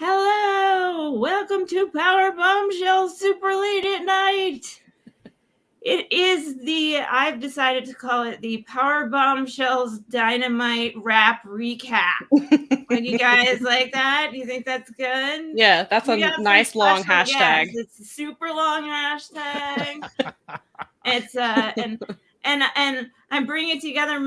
Hello, welcome to Powerbombshells super late at night. It is I've decided to call it the Powerbombshells Dynamite Rap Recap. Would you guys like that? Do you think that's good? Yeah, that's a nice long hashtag. Guests. It's a super long hashtag. It's and I'm bringing together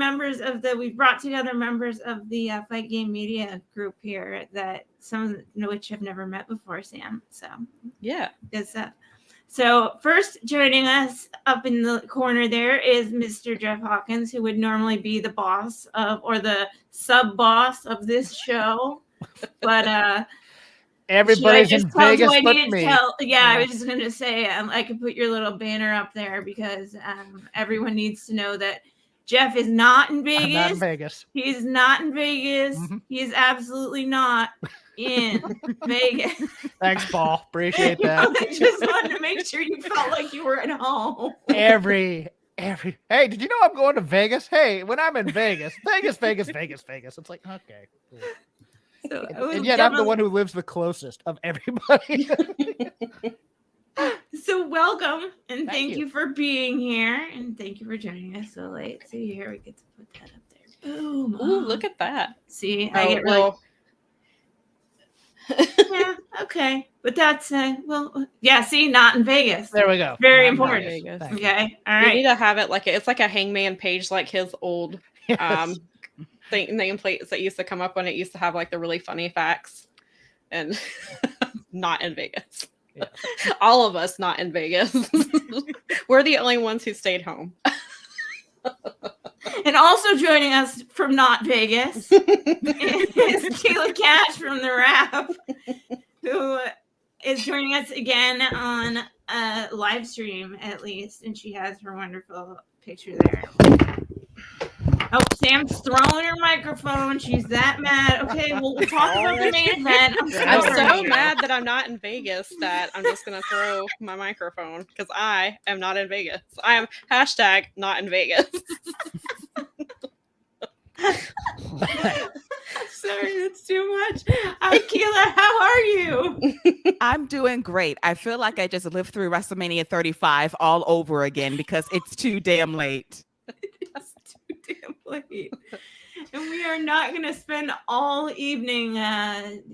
we've brought together members of the Fight Game Media group here that some of which have never met before, Sam. So yeah, good stuff. So first joining us up in the corner there is Mr. Jeff Hawkins, who would normally be the boss or the sub boss of this show, but everybody's in Vegas but me. I was just going to say, I could put your little banner up there because everyone needs to know that Jeff is not in Vegas. I'm not in Vegas. He's not in Vegas. Mm-hmm. He is absolutely not in Vegas. Thanks, Paul. Appreciate that. I just wanted to make sure you felt like you were at home. Hey, did you know I'm going to Vegas? Hey, when I'm in Vegas. It's like, okay, cool. So and yet I'm the one who lives the closest of everybody. So welcome and thank you for being here and thank you for joining us so late. See, here we get to put that up there. Boom. Ooh, look at that. See, I get really yeah, okay. But that's see, not in Vegas. There we go. Very important. Okay. All right. We need to have it it's like a Hangman Page, like his old nameplates that used to come up when it used to have like the really funny facts, and not in Vegas. Yeah. All of us not in Vegas. We're the only ones who stayed home. And also joining us from not Vegas is Taylor Cash from The Wrap, who is joining us again on Livestream at least, and she has her wonderful picture there. Oh, Sam's throwing her microphone. She's that mad. Okay, well, we'll talk about the main event. I'm so mad that I'm not in Vegas that I'm just going to throw my microphone because I am not in Vegas. I am hashtag not in Vegas. Sorry, that's too much. Akila, how are you? I'm doing great. I feel like I just lived through WrestleMania 35 all over again because it's too damn late. Damn late. And we are not going to spend all evening,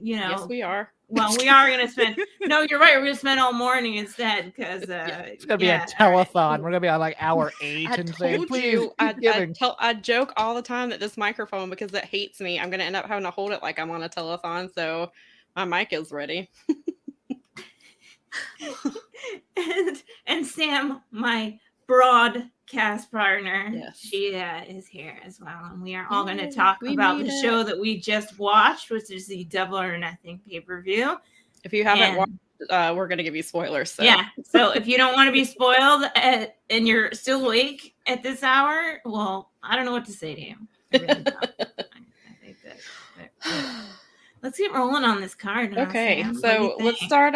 Yes, we are. Well, we are going to spend. No, you're right. We're going to spend all morning instead because it's going to be a telethon. Right. We're going to be on like hour 8 and say, please. I joke all the time that this microphone, because it hates me, I'm going to end up having to hold it like I'm on a telethon. So my mic is ready. and Sam, my broadcast partner, yes. She is here as well, and we are all going to talk about the show that we just watched, which is the Double or Nothing pay-per-view. If you haven't watched, we're going to give you spoilers. So. Yeah, so if you don't want to be spoiled and you're still awake at this hour, well, I don't know what to say to you. I really don't. I think that let's get rolling on this card now, okay, Sam. So let's start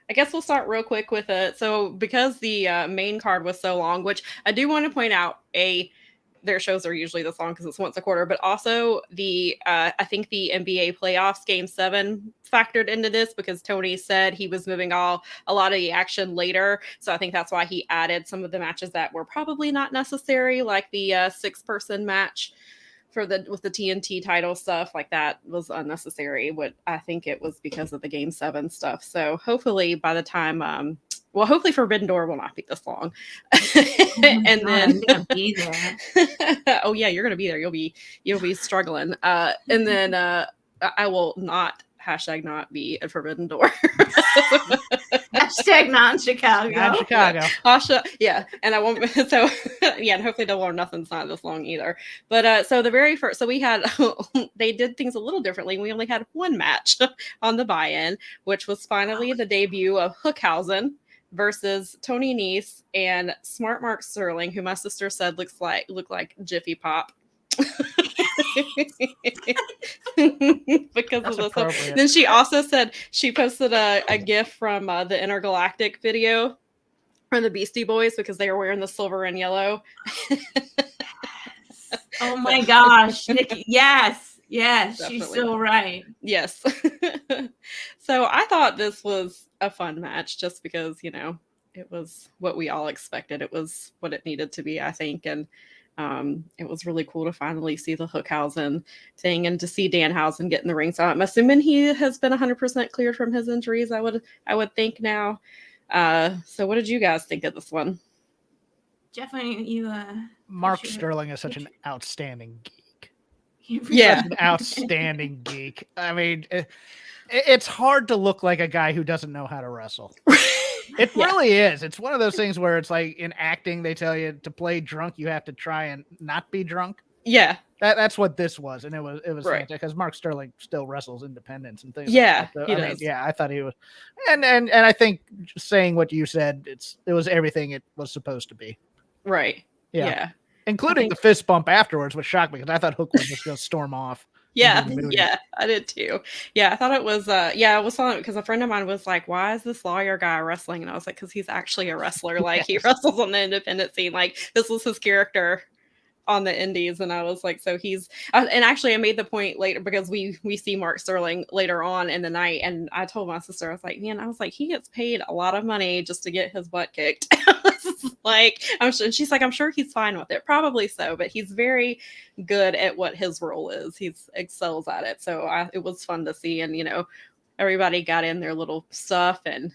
I guess we'll start real quick with it. So because the main card was so long, which I do want to point out, their shows are usually this long because it's once a quarter, but also I think the NBA playoffs game 7 factored into this because Tony said he was moving a lot of the action later. So I think that's why he added some of the matches that were probably not necessary, like the 6-person match with the TNT title stuff. Like that was unnecessary. What I think it was because of the game 7 stuff. So hopefully by the time, hopefully Forbidden Door will not be this long. And then I'm gonna be there. Oh yeah, you're gonna be there. You'll be struggling. And then I will not be at Forbidden Door. Hashtag not in Chicago. Not in Chicago. Yeah, and I won't. So yeah, and hopefully Double or Nothing's not this long either. But so the very first, so we had they did things a little differently. We only had one match on the buy-in, which was finally the debut of Hookhausen versus Tony Nese and Smart Mark Sterling, who my sister said looked like Jiffy Pop. Because that's of this. Then she also said she posted a gif from the Intergalactic video from the Beastie Boys because they were wearing the silver and yellow. Oh my gosh. Nikki, yes. Yes, she's Definitely. so right. Yes. So I thought this was a fun match just because, it was what we all expected. It was what it needed to be, I think. And it was really cool to finally see the Hookhausen thing and to see Danhausen get in the ring. So I'm assuming he has been 100% cleared from his injuries, I would think now. So what did you guys think of this one? Jeff, why don't you Mark Sterling is such an outstanding geek. Yeah. Such an outstanding geek. I mean, it's hard to look like a guy who doesn't know how to wrestle. It really is. It's one of those things where it's like in acting, they tell you to play drunk, you have to try and not be drunk. Yeah. That's what this was, and it was Right. fantastic because Mark Sterling still wrestles independence and things. Yeah, like that. So, he I mean, does. yeah, I thought he was, and I think just saying what you said, it was everything it was supposed to be. Right. Yeah. Including the fist bump afterwards, which shocked me because I thought Hook was just going to storm off. Yeah, I did too. Yeah, I thought it was it was fun because a friend of mine was like, "Why is this lawyer guy wrestling?" And I was like, "Because he's actually a wrestler. Like he wrestles on the independent scene. Like this was his character on the indies." And I was like, "So he's." And actually, I made the point later because we see Mark Sterling later on in the night, and I told my sister, I was like, "Man, he gets paid a lot of money just to get his butt kicked." Like I'm sure, and she's like, I'm sure he's fine with it. Probably so, but he's very good at what his role is. He excels at it. So it was fun to see, and everybody got in their little stuff, and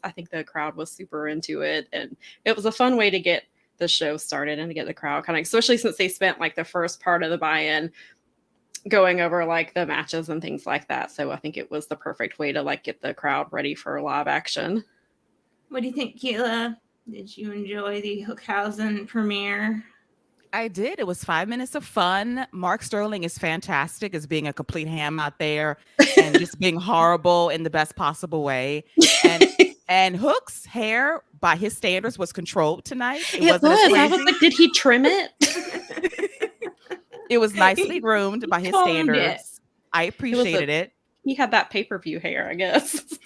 I think the crowd was super into it, and it was a fun way to get the show started and to get the crowd kind of, especially since they spent like the first part of the buy-in going over like the matches and things like that. So I think it was the perfect way to like get the crowd ready for live action. What do you think, Keila? Did you enjoy the Hookhausen premiere? I did. It was 5 minutes of fun. Mark Sterling is fantastic as being a complete ham out there and just being horrible in the best possible way. And Hook's hair, by his standards, was controlled tonight. It was. I was like, did he trim it? It was nicely groomed by his standards. I appreciated it. He had that pay-per-view hair, I guess.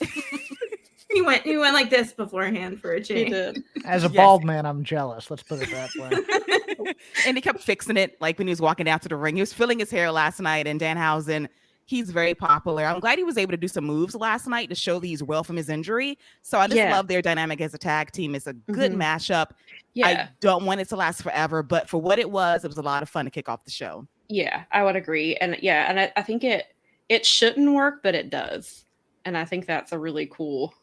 He went like this beforehand for a change. He did. As a bald man, I'm jealous. Let's put it that way. And he kept fixing it, like when he was walking down to the ring. He was filling his hair last night, and Danhausen, he's very popular. I'm glad he was able to do some moves last night to show that he's well from his injury. So I just love their dynamic as a tag team. It's a good mashup. Yeah. I don't want it to last forever, but for what it was a lot of fun to kick off the show. Yeah, I would agree. And I think it shouldn't work, but it does. And I think that's a really cool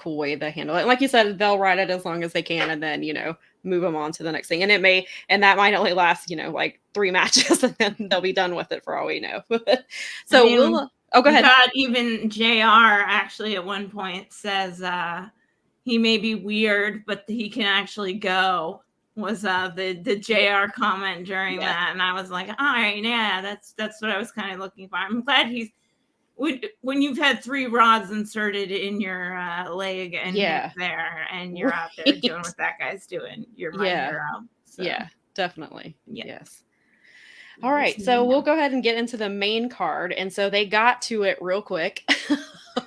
way to handle it. And like you said, they'll ride it as long as they can and then, move them on to the next thing. And that might only last, like 3 matches and then they'll be done with it for all we know. So go ahead. Even JR actually at one point says he may be weird, but he can actually go, was the JR comment during that. And I was like, all right, yeah, that's what I was kind of looking for. I'm glad when you've had 3 rods inserted in your leg and you're there and you're out there doing what that guy's doing, you're my hero. So. Yeah, definitely. Yeah. Yes. All right. So we'll go ahead and get into the main card. And so they got to it real quick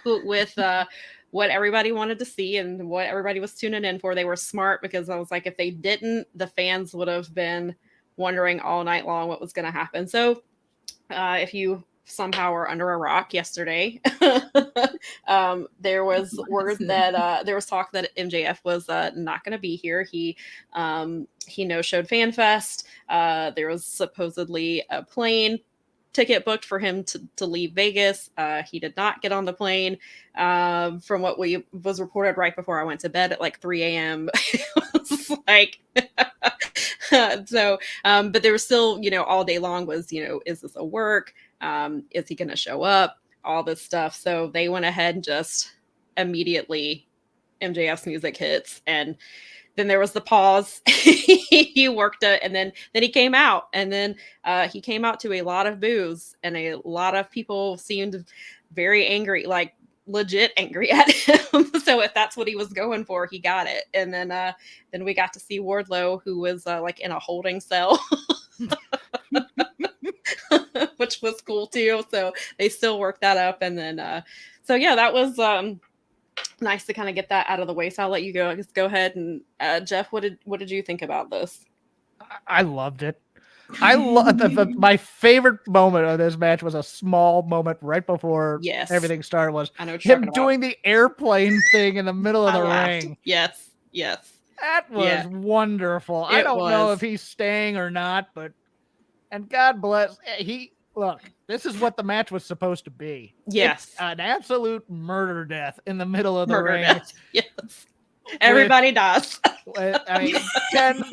with what everybody wanted to see and what everybody was tuning in for. They were smart because I was like, if they didn't, the fans would have been wondering all night long what was going to happen. So if you somehow were under a rock yesterday, there was word that there was talk that MJF was not going to be here. He no-showed FanFest. There was supposedly a plane ticket booked for him to leave Vegas. He did not get on the plane. From what was reported right before I went to bed at like 3 a.m. It was like so but there was still, all day long was, is this a work? Is he going to show up? All this stuff. So they went ahead and just immediately MJF's music hits. And then there was the pause. He worked it. And then he came out. And then he came out to a lot of boos. And a lot of people seemed very angry, like legit angry at him. So if that's what he was going for, he got it. And then we got to see Wardlow, who was like in a holding cell. Which was cool too. So they still worked that up. And then, that was nice to kind of get that out of the way. So I'll let you go. Just go ahead and Jeff, what did you think about this? I loved it. I love my favorite moment of this match was a small moment right before everything started. Was I know what you're him doing the airplane thing in the middle of the ring. Yes. That was wonderful. I don't know if he's staying or not, and God bless look, this is what the match was supposed to be. Yes. It's an absolute murder death in the middle of the ring. Death. Yes. Everybody dies. I mean,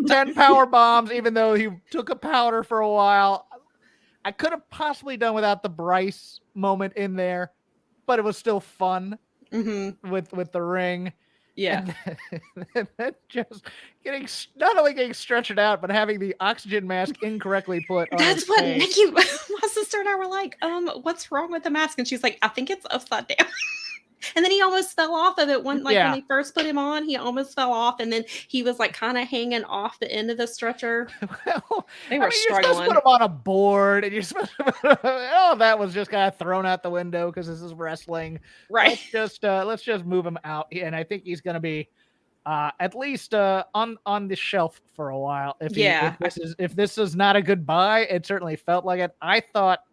10 power bombs, even though he took a powder for a while. I could have possibly done without the Bryce moment in there, but it was still fun with the ring. Yeah. And then just not only getting stretched out, but having the oxygen mask incorrectly put on. That's what Nikki, my sister and I were like, what's wrong with the mask? And she's like, I think it's upside down. And then he almost fell off of it when they first put him on, he almost fell off, and then he was like kind of hanging off the end of the stretcher. Well, they were struggling. You're supposed to put him on a board, and you're supposed to that was just kind of thrown out the window because this is wrestling. Right. Let's just move him out, and I think he's going to be at least on the shelf for a while. If this is not a goodbye, it certainly felt like it. I thought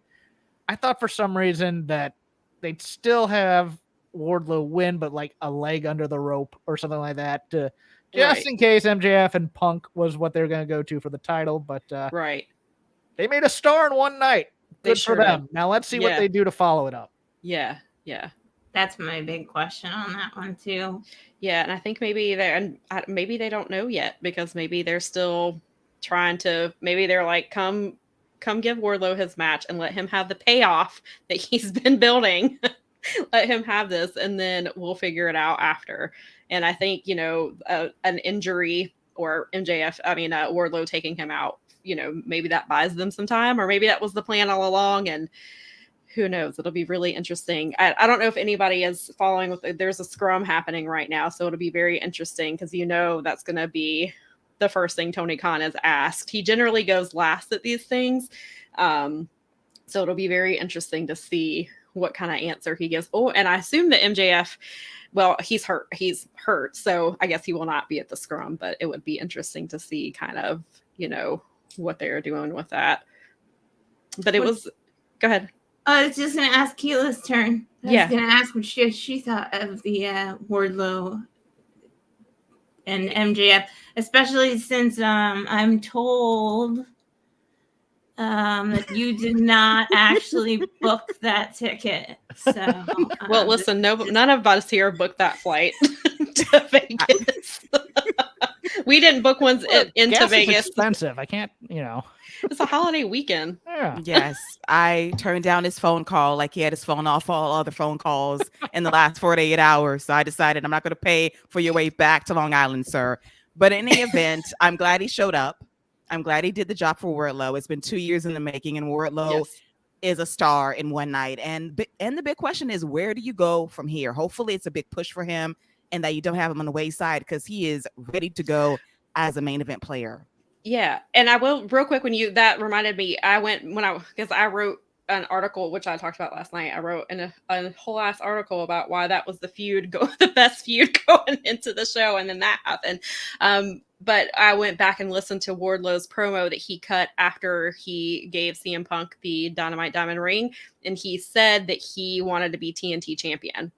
for some reason that they'd still have Wardlow win, but like a leg under the rope or something like that, just in case MJF and Punk was what they're going to go to for the title. But they made a star in one night. Good for them. Now let's see what they do to follow it up. Yeah. That's my big question on that one too. Yeah, and I think maybe they don't know yet, because maybe they're still trying to. Maybe they're like, come give Wardlow his match and let him have the payoff that he's been building. Let him have this, and then we'll figure it out after. And I think, an injury or Wardlow taking him out, maybe that buys them some time, or maybe that was the plan all along. And who knows? It'll be really interesting. I don't know if anybody is following there's a scrum happening right now. So it'll be very interesting, because that's going to be the first thing Tony Khan is asked. He generally goes last at these things. So it'll be very interesting to see what kind of answer he gives. Oh, and I assume that MJF, well, he's hurt. So I guess he will not be at the scrum, but it would be interesting to see kind of, what they're doing with that. But go ahead. I was just going to ask Keela's turn. I was going to ask what she thought of the Wardlow and MJF, especially since I'm told that you did not actually book that ticket. So, well, listen, none of us here booked that flight to Vegas. We didn't book ones into Vegas. Expensive. I can't, It's a holiday weekend. Yeah. Yes, I turned down his phone call like he had his phone off all other phone calls in the last 48 hours. So I decided I'm not going to pay for your way back to Long Island, sir. But in any event, I'm glad he showed up. I'm glad he did the job for Wardlow. It's been 2 years in the making, and Wardlow is a star in one night. And the big question is, where do you go from here? Hopefully it's a big push for him, and that you don't have him on the wayside, because he is ready to go as a main event player. Yeah. And I will, real quick, that reminded me, because I wrote an article, which I talked about last night. I wrote a whole ass article about why that was the best feud going into the show. And then that happened. But I went back and listened to Wardlow's promo that he cut after he gave CM Punk the Dynamite Diamond ring. And he said that he wanted to be TNT champion.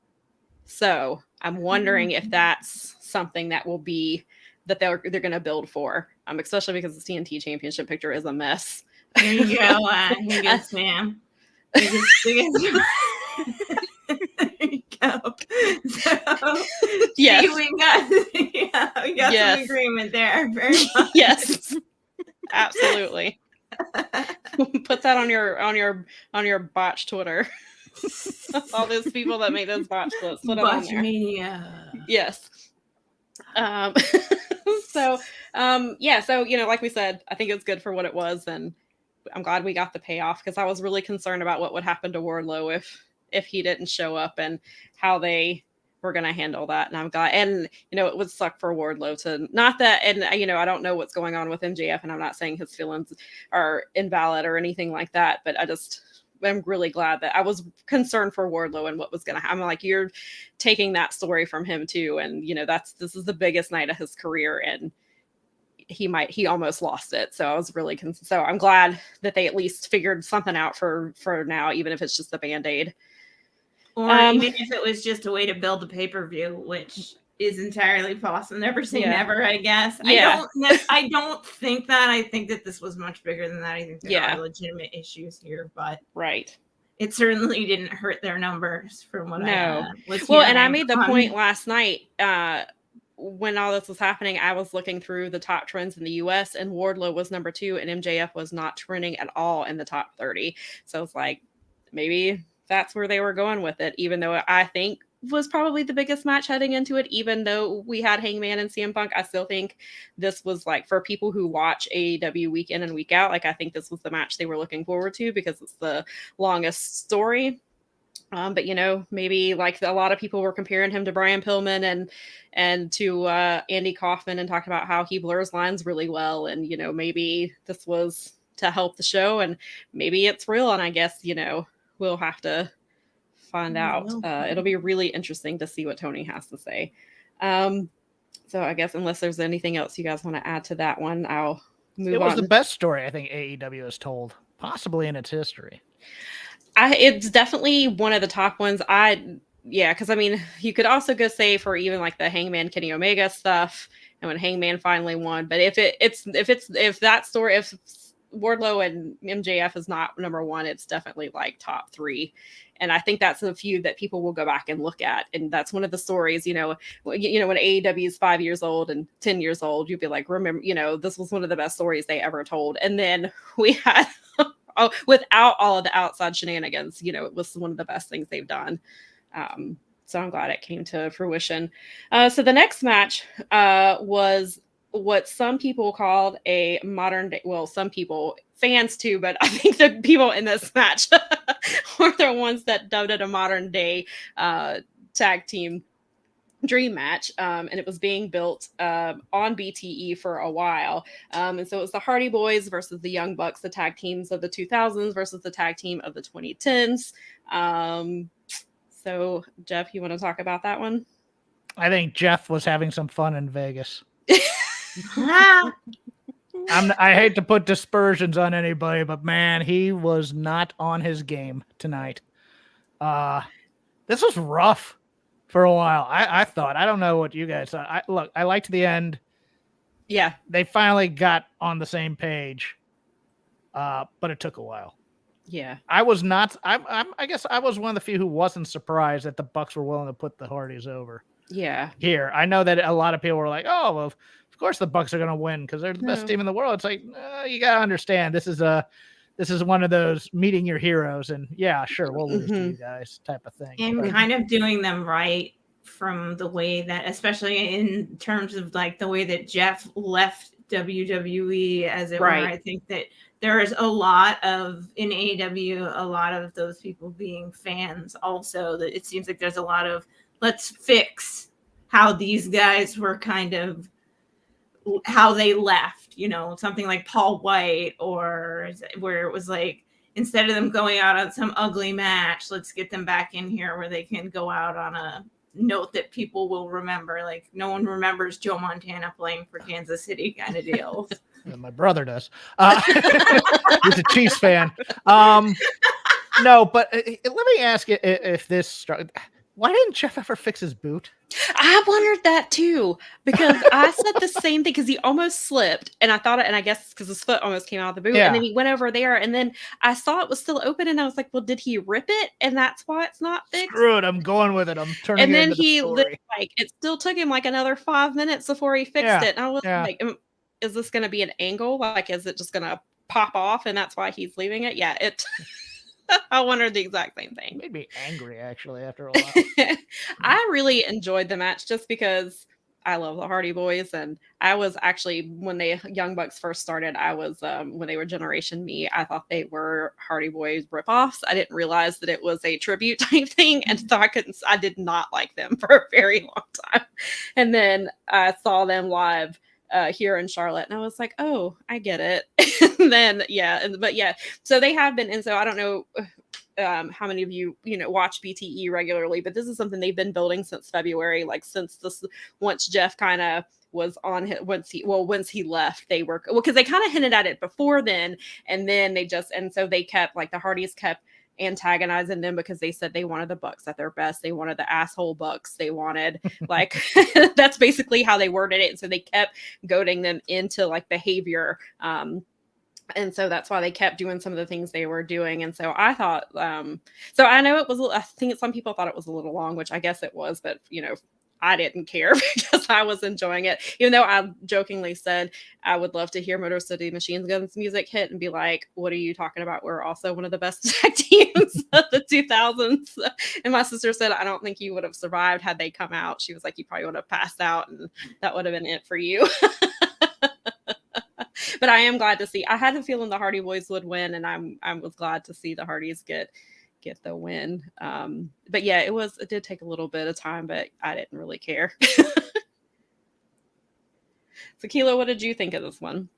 So I'm wondering if that's something that will be that they're going to build for, especially because the TNT championship picture is a mess. There you go. Yes, ma'am. There you go. So, yes. See, we got some agreement there. Very much. Yes, absolutely. Put that on your botch Twitter. All those people that make those botch lists. Put it on there. Media. Yes. So like we said, I think it's good for what it was, and I'm glad we got the payoff, because I was really concerned about what would happen to Wardlow if he didn't show up and how they were going to handle that. And I'm glad, and it would suck for Wardlow to not that, and I don't know what's going on with MJF, and I'm not saying his feelings are invalid or anything like that, but I'm really glad that I was concerned for Wardlow and what was going to happen. I'm like, you're taking that story from him too. And, this is the biggest night of his career. And he almost lost it. So I was really so I'm glad that they at least figured something out for now, even if it's just a Band-Aid. Or even if it was just a way to build a pay-per-view, which is entirely possible. Never say never, I guess. Yeah. I don't think that. I think that this was much bigger than that. I think there are legitimate issues here, but it certainly didn't hurt their numbers from what I was hearing. Well, and I made the point last night when all this was happening, I was looking through the top trends in the US, and Wardlow was number 2 and MJF was not trending at all in the top 30. So it's like, maybe that's where they were going with it, even though I think was probably the biggest match heading into it. Even though we had Hangman and CM Punk, I still think this was like, for people who watch AEW week in and week out, like I think this was the match they were looking forward to because it's the longest story. But maybe like a lot of people were comparing him to Brian Pillman and to Andy Kaufman and talking about how he blurs lines really well. And, maybe this was to help the show, and maybe it's real. And I guess, we'll have to find out. It'll be really interesting to see what Tony has to say. So I guess unless there's anything else you guys want to add to that one, I'll move on. It was the best story I think AEW has told, possibly in its history. It's definitely one of the top ones. Because I mean, you could also go say for even like the Hangman Kenny Omega stuff, and when Hangman finally won. But if that story, if Wardlow and MJF is not number 1, it's definitely like top 3. And I think that's a feud that people will go back and look at. And that's one of the stories, when AEW is 5 years old and 10 years old, you'd be like, remember, this was one of the best stories they ever told. And then we had, without all of the outside shenanigans, it was one of the best things they've done. So I'm glad it came to fruition. So the next match was what some people called a modern day, well, some people, fans too, but I think the people in this match were the ones that dubbed it a modern day tag team dream match. And it was being built on BTE for a while. And so it was the Hardy Boys versus the Young Bucks, the tag teams of the 2000s versus the tag team of the 2010s. So Jeff, you want to talk about that one? I think Jeff was having some fun in Vegas. I hate to put dispersions on anybody, but man, he was not on his game tonight. This was rough for a while. I thought, I don't know what you guys thought. I liked the end. Yeah. They finally got on the same page. But it took a while. Yeah. I was not, I guess I was one of the few who wasn't surprised that the Bucks were willing to put the Hardys over. Yeah. Here. I know that a lot of people were like, oh, well, of course the Bucks are going to win because they're the best team in the world. It's like, you got to understand, this is one of those meeting your heroes, and yeah, sure, we'll lose to you guys type of thing. And kind of doing them right from the way that, especially in terms of like the way that Jeff left WWE, as it were. I think that there is a lot of, in AEW, a lot of those people being fans also, that it seems like there's a lot of, let's fix how these guys were kind of, how they left, something like Paul White, or where it was like, instead of them going out on some ugly match, let's get them back in here where they can go out on a note that people will remember. Like, no one remembers Joe Montana playing for Kansas City kind of deals. My brother does. He's a Chiefs fan. No, but let me ask you if this why didn't Jeff ever fix his boot? I wondered that too, because I said the same thing, because he almost slipped, and I thought it, and I guess because his foot almost came out of the boot, and then he went over there, and then I saw it was still open, and I was like, well, did he rip it? And that's why it's not fixed. Screw it, I'm going with it. I'm turning and it then into he the story. like, it still took him like another 5 minutes before he fixed it, and I was like, is this going to be an angle? Like, is it just going to pop off, and that's why he's leaving it? Yeah, it. I wondered the exact same thing. It made me angry, actually, after a while. I really enjoyed the match just because I love the Hardy Boys. And I was actually, when the Young Bucks first started, I was, when they were Generation Me, I thought they were Hardy Boys ripoffs. I didn't realize that it was a tribute type thing. And so I did not like them for a very long time. And then I saw them live here in Charlotte, and I was like, oh, I get it. And then so they have been, and so I don't know how many of you watch BTE regularly, but this is something they've been building since February, like since this, once Jeff kind of was on his, once he left, they were, because they kind of hinted at it before then, and then so they kept, like, the Hardys kept antagonizing them because they said they wanted the Bucks at their best. They wanted the asshole Bucks. They wanted, like, that's basically how they worded it. And so they kept goading them into, like, behavior. And so that's why they kept doing some of the things they were doing. And so I thought, so I know I think some people thought it was a little long, which I guess it was, but, you know, I didn't care because I was enjoying it. Even though I jokingly said I would love to hear Motor City Machine Guns music hit and be like, what are you talking about? We're also one of the best tag teams of the 2000s. And my sister said, I don't think you would have survived had they come out. She was like, you probably would have passed out, and that would have been it for you. But I am glad to see. I had a feeling the Hardy Boys would win, and I was glad to see the Hardys get the win. But yeah, it did take a little bit of time, but I didn't really care. So Keela, what did you think of this one?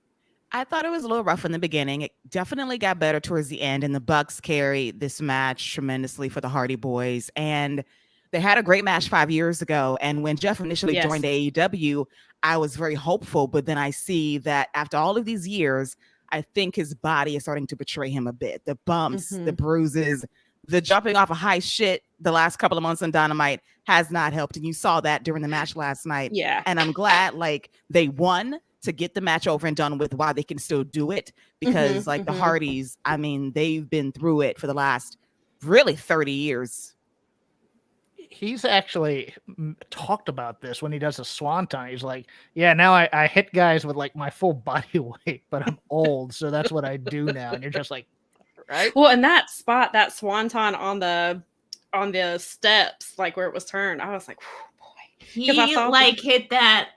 I thought it was a little rough in the beginning. It definitely got better towards the end, and the Bucks carried this match tremendously for the Hardy Boys. And they had a great match 5 years ago. And when Jeff initially joined AEW, I was very hopeful. But then I see that after all of these years, I think his body is starting to betray him a bit. The bumps, the bruises, the jumping off of high shit the last couple of months on Dynamite has not helped. And you saw that during the match last night. Yeah. And I'm glad, like, they won to get the match over and done with while they can still do it. Because the Hardys, I mean, they've been through it for the last really 30 years. He's actually talked about this when he does a swanton. He's like, yeah, now I hit guys with, like, my full body weight, but I'm old, so that's what I do now. And you're just like, right? Well, and that spot, that swanton on the steps, like where it was turned, I was like, boy. He like hit that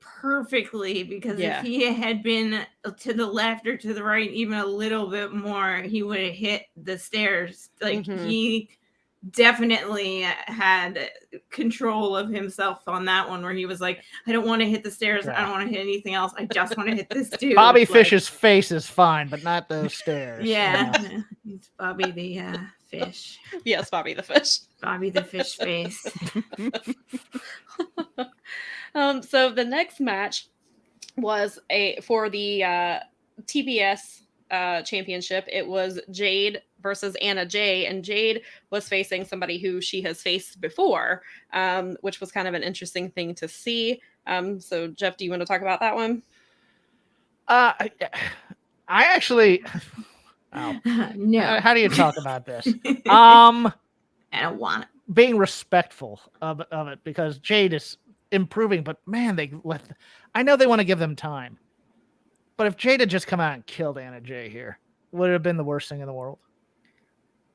perfectly, because if he had been to the left or to the right even a little bit more, he would have hit the stairs. Like he definitely had control of himself on that one, where he was like, I don't want to hit the stairs. I don't want to hit anything else. I just want to hit this dude. Bobby Fish's face is fine, but not those stairs. Yeah. It's Bobby the fish. Yes, Bobby the fish. Bobby the fish face. So the next match was for the TBS championship. It was Jade versus Anna Jay, and Jade was facing somebody who she has faced before, which was kind of an interesting thing to see. So Jeff, do you want to talk about that one? I actually no. How do you talk about this? I don't want it. Being respectful of it, because Jade is improving, but man, I know they want to give them time. But if Jade had just come out and killed Anna Jay here, would it have been the worst thing in the world?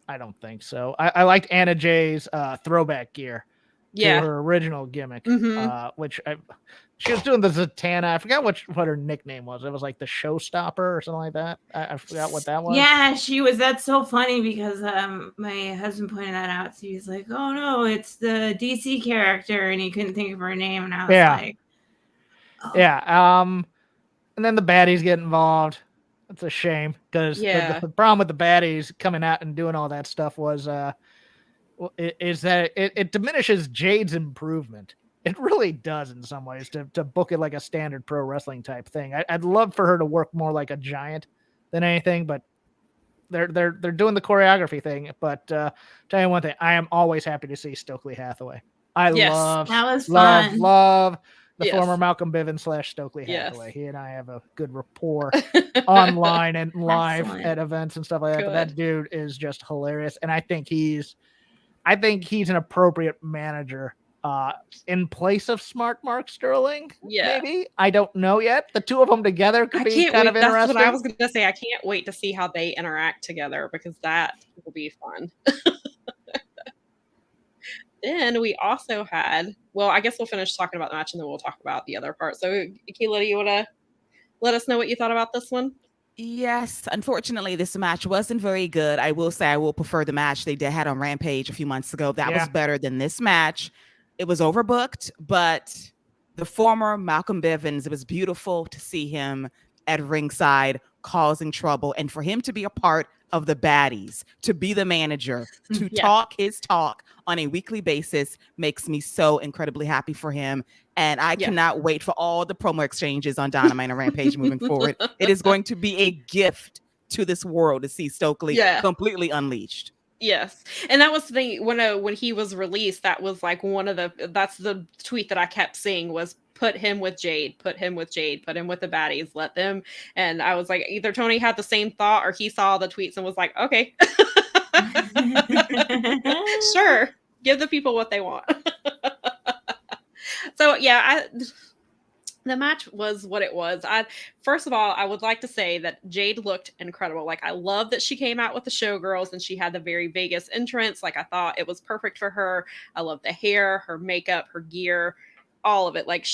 I don't think so. I liked Anna Jay's throwback gear to her original gimmick, which she was doing the Zatanna. I forgot what her nickname was. It was like the Showstopper or something like that. I forgot what that was. Yeah, she was. That's so funny, because my husband pointed that out. So he was like, oh no, it's the DC character, and he couldn't think of her name. And I was like, oh. Yeah. And then the baddies get involved. It's a shame, because the problem with the baddies coming out and doing all that stuff was is that it diminishes Jade's improvement. It really does in some ways to book it like a standard pro wrestling type thing. I'd love for her to work more like a giant than anything, but they're doing the choreography thing. But tell you one thing, I am always happy to see Stokely Hathaway. I love the former Malcolm Bivens / Stokely Hathaway. He and I have a good rapport online and live at events and stuff like that. But that dude is just hilarious, and I think he's an appropriate manager in place of Smart Mark Sterling. Maybe, I don't know yet. The two of them together could be kind of interesting. That's what I was going to say. I can't wait to see how they interact together, because that will be fun. Then we also had, well, I guess we'll finish talking about the match and then we'll talk about the other part. So, Keila, do you want to let us know what you thought about this one? Yes, unfortunately, this match wasn't very good. I will say I will prefer the match they had on Rampage a few months ago. That was better than this match. It was overbooked, but the former Malcolm Bivens, it was beautiful to see him at ringside causing trouble, and for him to be a part of the baddies, to be the manager, to talk his talk on a weekly basis makes me so incredibly happy for him. And I cannot wait for all the promo exchanges on Dynamite and Rampage moving forward. It is going to be a gift to this world to see Stokely completely unleashed. Yes. And that was the thing when he was released, that was like that's the tweet that I kept seeing was put him with Jade, put him with Jade, put him with the baddies, let them. And I was like, either Tony had the same thought or he saw the tweets and was like, okay, sure, give the people what they want. So yeah, the match was what it was. First of all, I would like to say that Jade looked incredible. Like, I love that she came out with the Showgirls and she had the very Vegas entrance. Like, I thought it was perfect for her. I love the hair, her makeup, her gear, all of it. Like,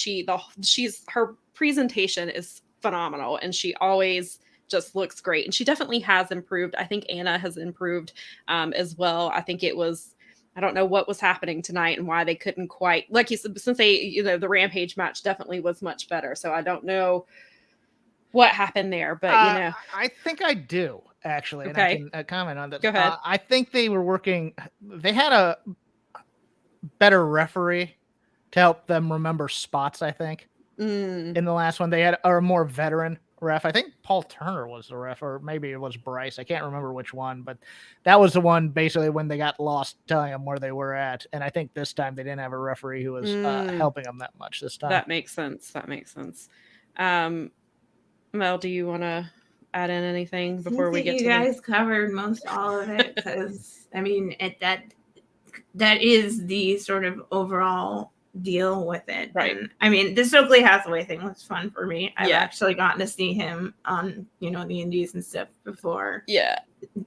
her presentation is phenomenal and she always just looks great. And she definitely has improved. I think Anna has improved as well. I think I don't know what was happening tonight and why they couldn't quite, like you said, since the Rampage match definitely was much better. So I don't know what happened there, but I think I do actually. Okay. And I can comment on that. Go ahead. I think they had a better referee to help them remember spots. I think in the last one they had a more veteran ref. I think Paul Turner was the ref, or maybe it was Bryce. I can't remember which one, but that was the one basically when they got lost telling them where they were at. And I think this time they didn't have a referee who was helping them that much this time. That makes sense. Mel, do you want to add in anything before we get to you guys covered most all of it? Because I mean, that is the sort of overall deal with it, right? And I mean, the Stokely Hathaway thing was fun for me. I've actually gotten to see him on the indies and stuff before.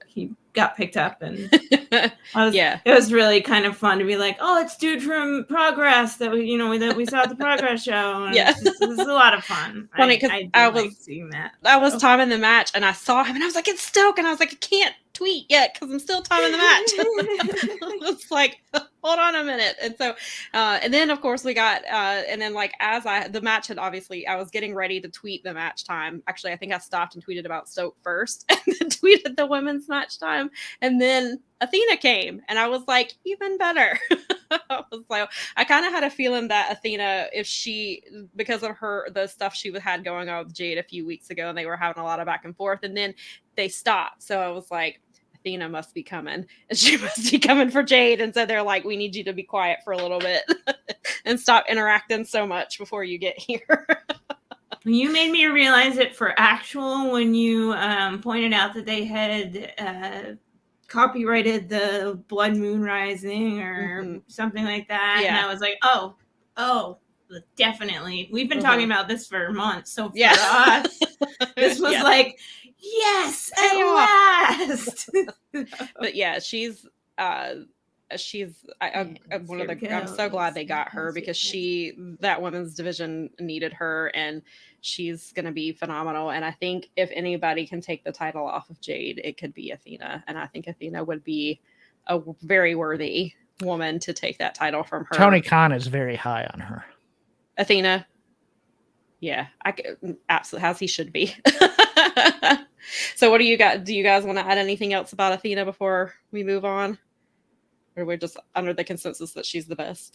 He got picked up, and it was really kind of fun to be like, oh, it's dude from Progress that we saw at the Progress show. And it was a lot of fun. Funny because I was seeing that. I was timing the match and I saw him and I was like, it's Stoke, and I was like, I can't tweet yet because I'm still timing the match. It's like, hold on a minute. And so and then of course we got and then like the match had obviously, I was getting ready to tweet the match time. Actually, I think I stopped and tweeted about Stoke first and then tweeted the women's match time, and then Athena came and I was like, even better. I was like, I kind of had a feeling that Athena, because of the stuff she had going on with Jade a few weeks ago, and they were having a lot of back and forth, and then they stopped. So I was like, Athena must be coming, and she must be coming for Jade. And so they're like, we need you to be quiet for a little bit and stop interacting so much before you get here. You made me realize it for actual when you pointed out that they had copyrighted the Blood Moon Rising or something like that. And I was like, oh, definitely. We've been talking about this for months. So for us, this was like, yes, at last. But yeah, she's I'm so glad they got her, because that women's division needed her, and she's going to be phenomenal. And I think if anybody can take the title off of Jade, it could be Athena. And I think Athena would be a very worthy woman to take that title from her. Tony Khan is very high on her. Athena. Yeah, absolutely, as he should be. So what do you got? Do you guys want to add anything else about Athena before we move on? Or we're just under the consensus that she's the best?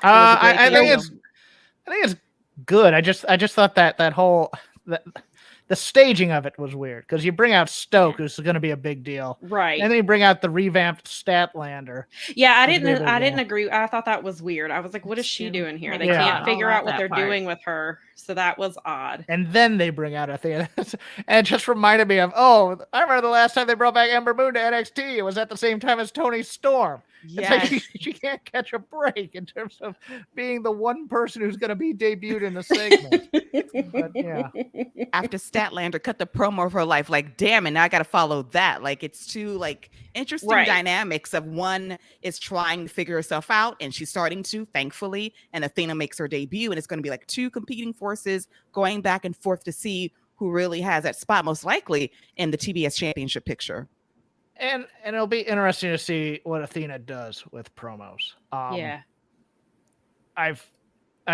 I think it's good. I just thought that whole the staging of it was weird, because you bring out Stoke, who's going to be a big deal, right? And then you bring out the revamped Statlander. Yeah, I didn't agree. I thought that was weird. I was like, what is she doing here? They can't figure out what they're doing with her, so that was odd. And then they bring out Athena, and it just reminded me of, I remember the last time they brought back Ember Moon to NXT. It was at the same time as Toni Storm. It's like she can't catch a break in terms of being the one person who's going to be debuted in the segment. But yeah, after Statlander cut the promo of her life, like, damn it, now I got to follow that. Like, it's two interesting dynamics of one is trying to figure herself out, and she's starting to, thankfully, and Athena makes her debut, and it's going to be like two competing forces going back and forth to see who really has that spot, most likely in the TBS championship picture. And it'll be interesting to see what Athena does with promos. I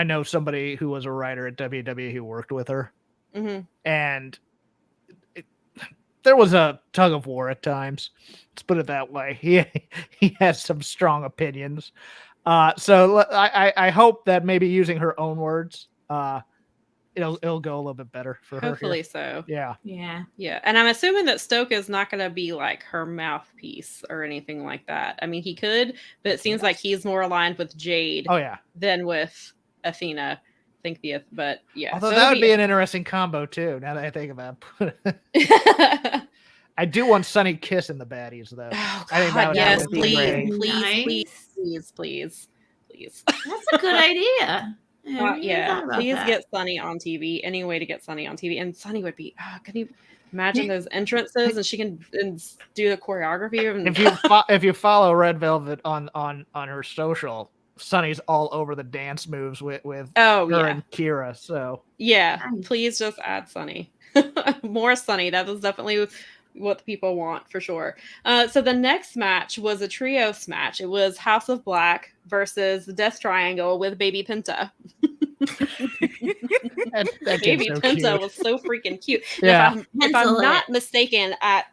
know somebody who was a writer at WWE who worked with her, and there was a tug of war at times. Let's put it that way. He has some strong opinions. So I hope that maybe using her own words, it'll go a little bit better for her. Hopefully so. Yeah. Yeah. And I'm assuming that Stoke is not going to be like her mouthpiece or anything like that. I mean, he could, but it seems like he's more aligned with Jade than with Athena. But yeah. Although that would be an interesting combo too, now that I think about it. I do want Sunny Kiss in the baddies though. Oh, I think that would yes, be great. Please. That's a good idea. Please get Sunny on TV. Any way to get Sunny on TV, and Sunny would be. Can you imagine those entrances? And she can do the choreography. If you follow Red Velvet on her social, Sunny's all over the dance moves with her and Kira. So please just add Sunny. More Sunny. That is definitely what the people want for sure. So the next match was a trios match. It was House of Black versus the Death Triangle with Baby Penta. that Baby so Penta cute. was so freaking cute. Yeah. If I'm not mistaken, at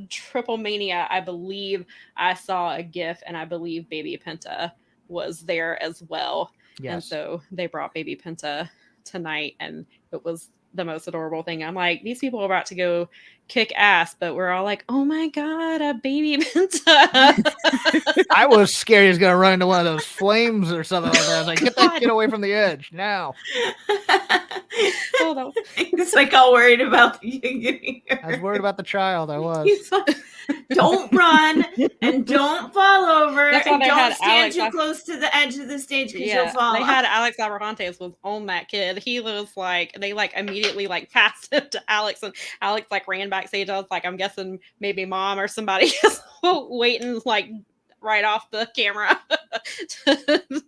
Triple Mania, I believe I saw a GIF, and I believe Baby Penta was there as well. Yes. And so they brought Baby Penta tonight, and it was the most adorable thing. I'm like, these people are about to go kick ass, but we're all like, oh my god, a Baby Penta. I was scared he was gonna run into one of those flames or something like that. I was like, get that kid away from the edge now. It's like all worried about you. I was worried about the child. I was. Like, don't run and don't fall over and don't stand Alex too close to the edge of the stage because you'll fall. They had Alex Abrahantes was on that kid. He was like, they like immediately like passed it to Alex, and Alex like ran backstage. I was like, I'm guessing maybe mom or somebody is waiting like right off the camera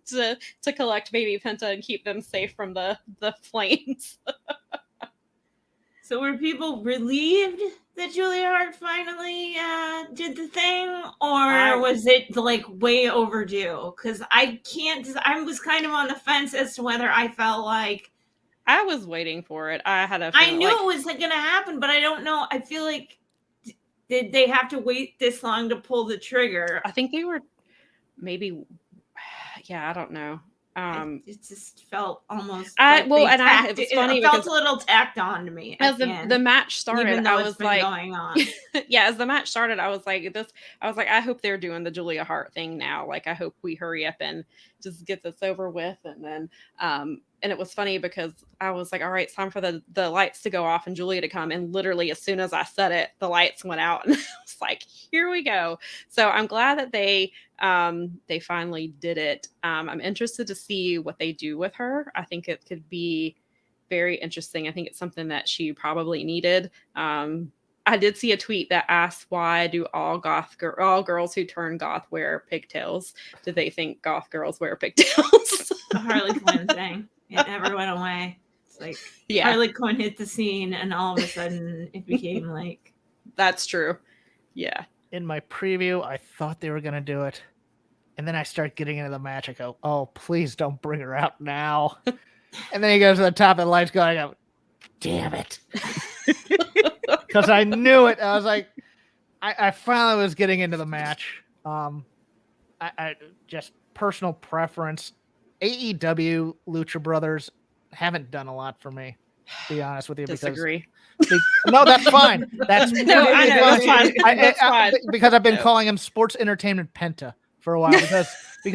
to collect Baby Penta and keep them safe from the flames. So were people relieved that Julia Hart finally did the thing, or was it like way overdue? Because I was kind of on the fence as to whether I felt like I was waiting for it. I knew it was going to happen, but I don't know. I feel like did they have to wait this long to pull the trigger? I think they were maybe. Yeah, I don't know. It just felt almost. It was funny. It felt a little tacked on to me. As the match started, I was like, going on. As the match started, I was like, I hope they're doing the Julia Hart thing now. Like, I hope we hurry up and just get this over with. And then, and it was funny because I was like, all right, it's time for the lights to go off and Julia to come. And literally, as soon as I said it, the lights went out, and I was like, here we go. So I'm glad that they finally did it. I'm interested to see what they do with her. I think it could be very interesting. I think it's something that she probably needed. I did see a tweet that asked, why do all girls who turn goth wear pigtails? Do they think goth girls wear pigtails? The Harley Quinn thing. It never went away. It's like Harley Quinn hit the scene, and all of a sudden it became like. That's true. Yeah. In my preview, I thought they were going to do it. And then I start getting into the match. I go, oh, please don't bring her out now. And then he goes to the top of the lights going, I go, damn it. Because I knew it. I was like, I finally was getting into the match. I just personal preference. AEW Lucha Brothers haven't done a lot for me, to be honest with you. Disagree. No, that's fine. That's I know, that's fine. That's fine. Because I've been calling him Sports Entertainment Penta for a while because he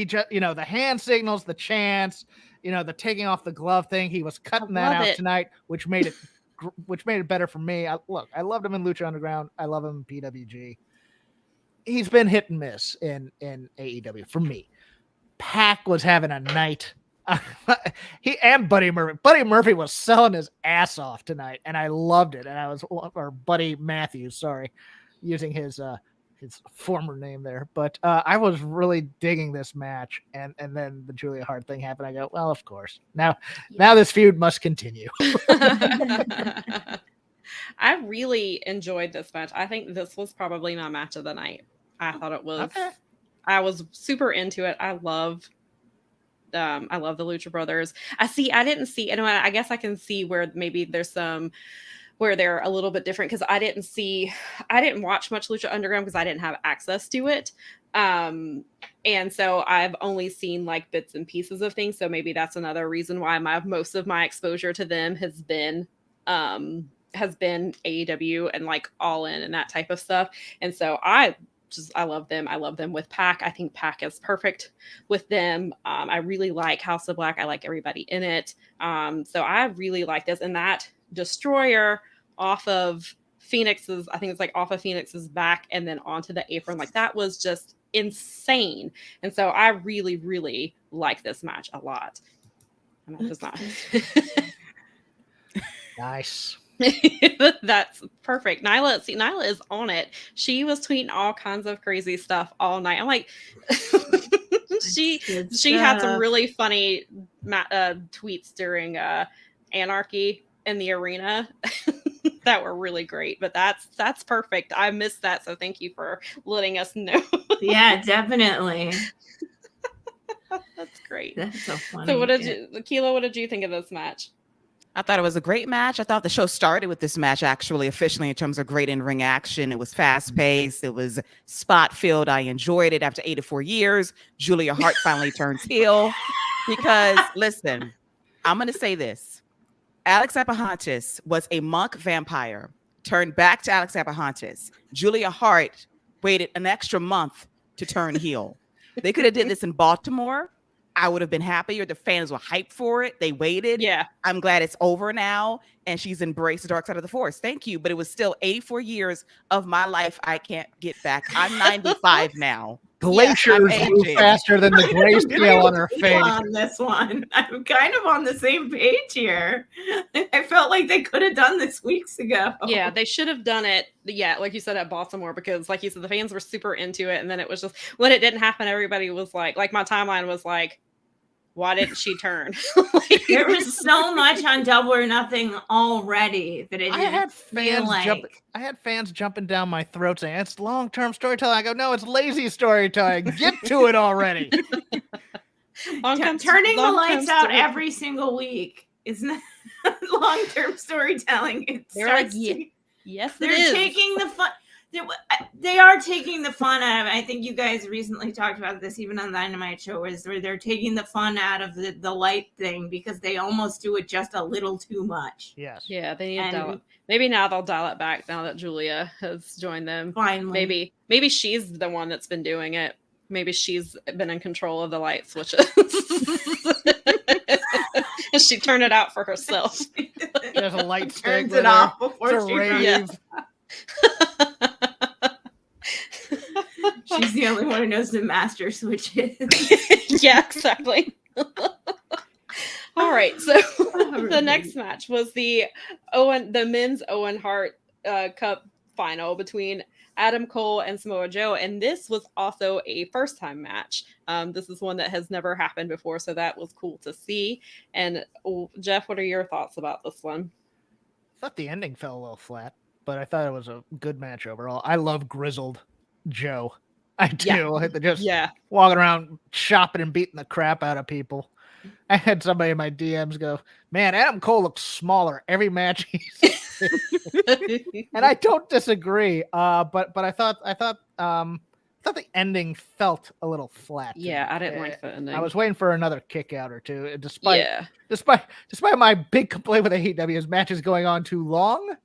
just the hand signals, the chants, the taking off the glove thing. He was cutting that out tonight, which made it better for me. I loved him in Lucha Underground. I love him in PWG. He's been hit and miss in AEW for me. Pac was having a night. He and Buddy Murphy. Buddy Murphy was selling his ass off tonight, and I loved it. And or Buddy Matthews, sorry, using his former name there. But I was really digging this match, and then the Julia Hart thing happened. I go, well, of course. Now this feud must continue. I really enjoyed this match. I think this was probably my match of the night. I thought it was. Okay. I was super into it. I love the Lucha Brothers. I didn't see, and I guess I can see where maybe there's some where they're a little bit different, because I didn't watch much Lucha Underground because I didn't have access to it. And so I've only seen like bits and pieces of things. So maybe that's another reason why most of my exposure to them has been AEW and like All In and that type of stuff. And so I love them. I love them with Pac. I think Pac is perfect with them. I really like House of Black. I like everybody in it. So I really like this. And that Destroyer off of Phoenix's, I think it's like off of Phoenix's back and then onto the apron, like that was just insane. And so I really, really like this match a lot. And that does not. Nice. That's perfect. Nyla is on it. She was tweeting all kinds of crazy stuff all night. I'm like, she had some really funny tweets during Anarchy in the arena that were really great. But that's perfect. I missed that, so thank you for letting us know. Yeah, definitely. That's great. That's so funny. So Kilo, what did you think of this match? I thought it was a great match. I thought the show started with this match actually officially in terms of great in-ring action. It was fast-paced. It was spot-filled. I enjoyed it. After 84 years, Julia Hart finally turns heel. Because, listen, I'm going to say this. Alex Apahantis was a monk vampire, turned back to Alex Apahantis. Julia Hart waited an extra month to turn heel. They could have did this in Baltimore. I would have been happier. The fans were hyped for it. They waited. Yeah. I'm glad it's over now. And she's embraced the dark side of the force. Thank you. But it was still 84 years of my life I can't get back. I'm 95 now. Glaciers move faster than the grayscale on her face. On this one, I'm kind of on the same page here. I felt like they could have done this weeks ago. Yeah, they should have done it. Yeah, like you said at Baltimore, because like you said, the fans were super into it, and then it was just when it didn't happen, everybody was like my timeline was like, why didn't she turn? There was so much on Double or Nothing already that I had fans jumping down my throat saying it's long-term storytelling. I go, no, it's lazy storytelling. Get to it already. Turning the lights out every single week is not long-term storytelling. Yes, they're taking the fun. They are taking the fun out of it. I think you guys recently talked about this even on the Dynamite show, where they're taking the fun out of the light thing because they almost do it just a little too much. Yes. Yeah, they need to dial it. Maybe now they'll dial it back now that Julia has joined them. Finally. Maybe she's the one that's been doing it. Maybe she's been in control of the light switches. And she turned it out for herself. There's a light stick. Turns it off before she rave. She's the only one who knows the master switches. Yeah, exactly. All right, so the next match was the men's Owen Hart Cup final between Adam Cole and Samoa Joe, and this was also a first-time match. This is one that has never happened before, so that was cool to see. And Jeff, what are your thoughts about this one? I thought the ending fell a little flat, but I thought it was a good match overall. I love grizzled Joe. I do. Yeah. Walking around chopping and beating the crap out of people. I had somebody in my DMs go, man, Adam Cole looks smaller every match he's in. And I don't disagree. But I thought the ending felt a little flat. Yeah, I didn't like the ending. I was waiting for another kick out or two. Despite my big complaint with AEW's matches going on too long.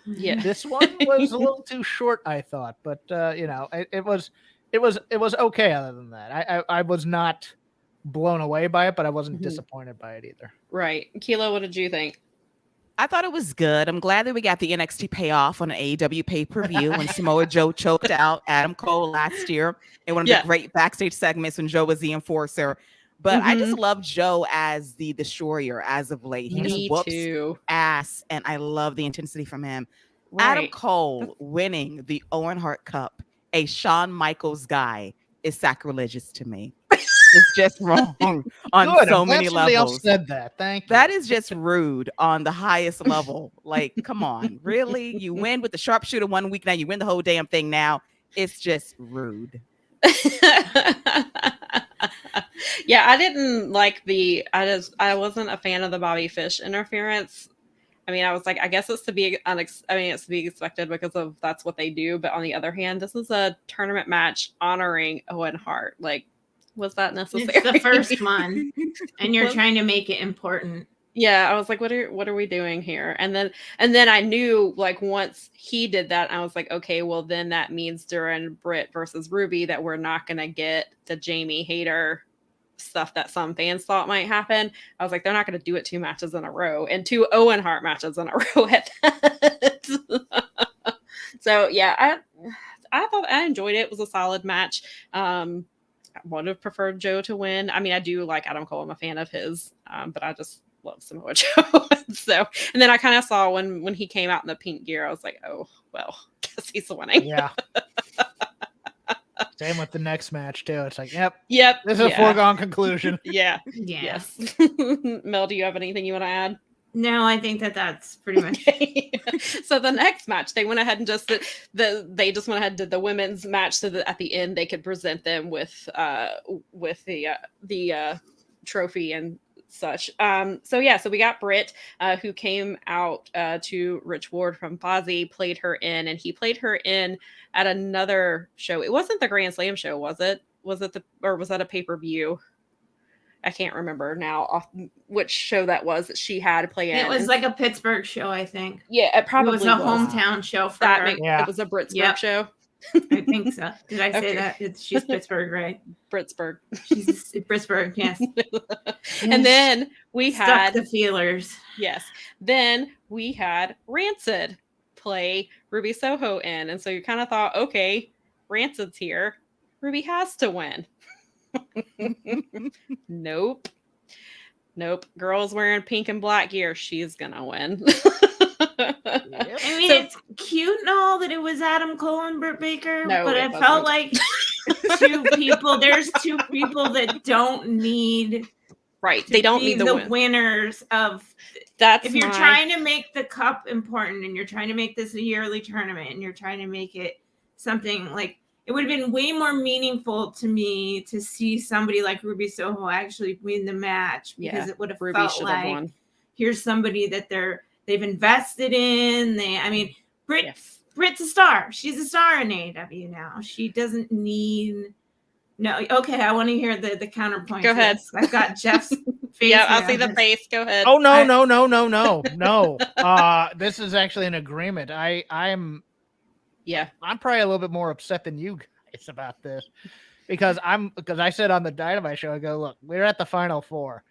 Yeah, this one was a little too short, I thought. But it was okay. Other than that, I was not blown away by it, but I wasn't disappointed by it either. Right, Kilo, what did you think? I thought it was good. I'm glad that we got the NXT payoff on an AEW pay-per-view when Samoa Joe choked out Adam Cole last year in one of the great backstage segments when Joe was the enforcer. But I just love Joe as the destroyer as of late. He just whoops ass, and I love the intensity from him. Right. Adam Cole winning the Owen Hart Cup, a Shawn Michaels guy, is sacrilegious to me. It's just wrong on so many levels. Somebody else said that. Thank you. That is just rude on the highest level. Like, come on, really? You win with the sharpshooter 1 week, now you win the whole damn thing now. It's just rude. Yeah, I didn't like I wasn't a fan of the Bobby Fish interference. I mean, I was like, I guess it's to be it's to be expected because of that's what they do. But on the other hand, this is a tournament match honoring Owen Hart. Like, was that necessary? It's the first one, and you're trying to make it important. Yeah, I was like, what are we doing here? And then I knew, like, once he did that, I was like, okay, well then that means during Britt versus Ruby that we're not gonna get the Jamie Hayter stuff that some fans thought might happen. I was like, they're not gonna do it 2 matches in a row and 2 Owen Hart matches in a row at that. So yeah, I thought I enjoyed it. It was a solid match. I would have preferred Joe to win. I mean, I do like Adam Cole. I'm a fan of his, but I just love Samoa Joe. So, and then I kind of saw when he came out in the pink gear, I was like, oh, well, guess he's winning. Yeah. Same with the next match too. It's like, yep. This is a yeah. foregone conclusion. Yeah. Yeah. Yes. Mel, do you have anything you want to add? No, I think that's pretty much. Okay. So the next match, they went ahead and just they just went ahead and did the women's match so that at the end they could present them with the trophy and such. So we got Britt, who came out to Rich Ward from Fozzy, played her in, and he played her in at another show. It wasn't the Grand Slam show, was it? Was that a pay-per-view? I can't remember now which show that was that she had to play in. It was like a Pittsburgh show, I think. Yeah, it probably was a hometown show for her. It was a Britsburg show. I think so. Did I say that? She's Pittsburgh, right? Britsburg. She's Pittsburgh, yes. And then we had the feelers. Yes. Then we had Rancid play Ruby Soho in. And so you kind of thought, okay, Rancid's here. Ruby has to win. Nope. Girl's wearing pink and black gear. She's gonna win. I mean, it's cute and all that it was Adam Cole and Britt Baker, but it felt like there's 2 people that don't need they don't need the winners of that's if you're trying to make the cup important and you're trying to make this a yearly tournament and you're trying to make it something like it would have been way more meaningful to me to see somebody like Ruby Soho actually win the match because it would have felt like here's somebody that they've invested in. Britt's a star. She's a star in AEW now. She doesn't need okay, I want to hear the counterpoint. Go ahead. I've got Jeff's face. Yeah, I'll see the face. Go ahead. Oh no. This is actually an agreement. I'm probably a little bit more upset than you guys about this because I said on the Dynamite show, I go, look, we're at the Final 4.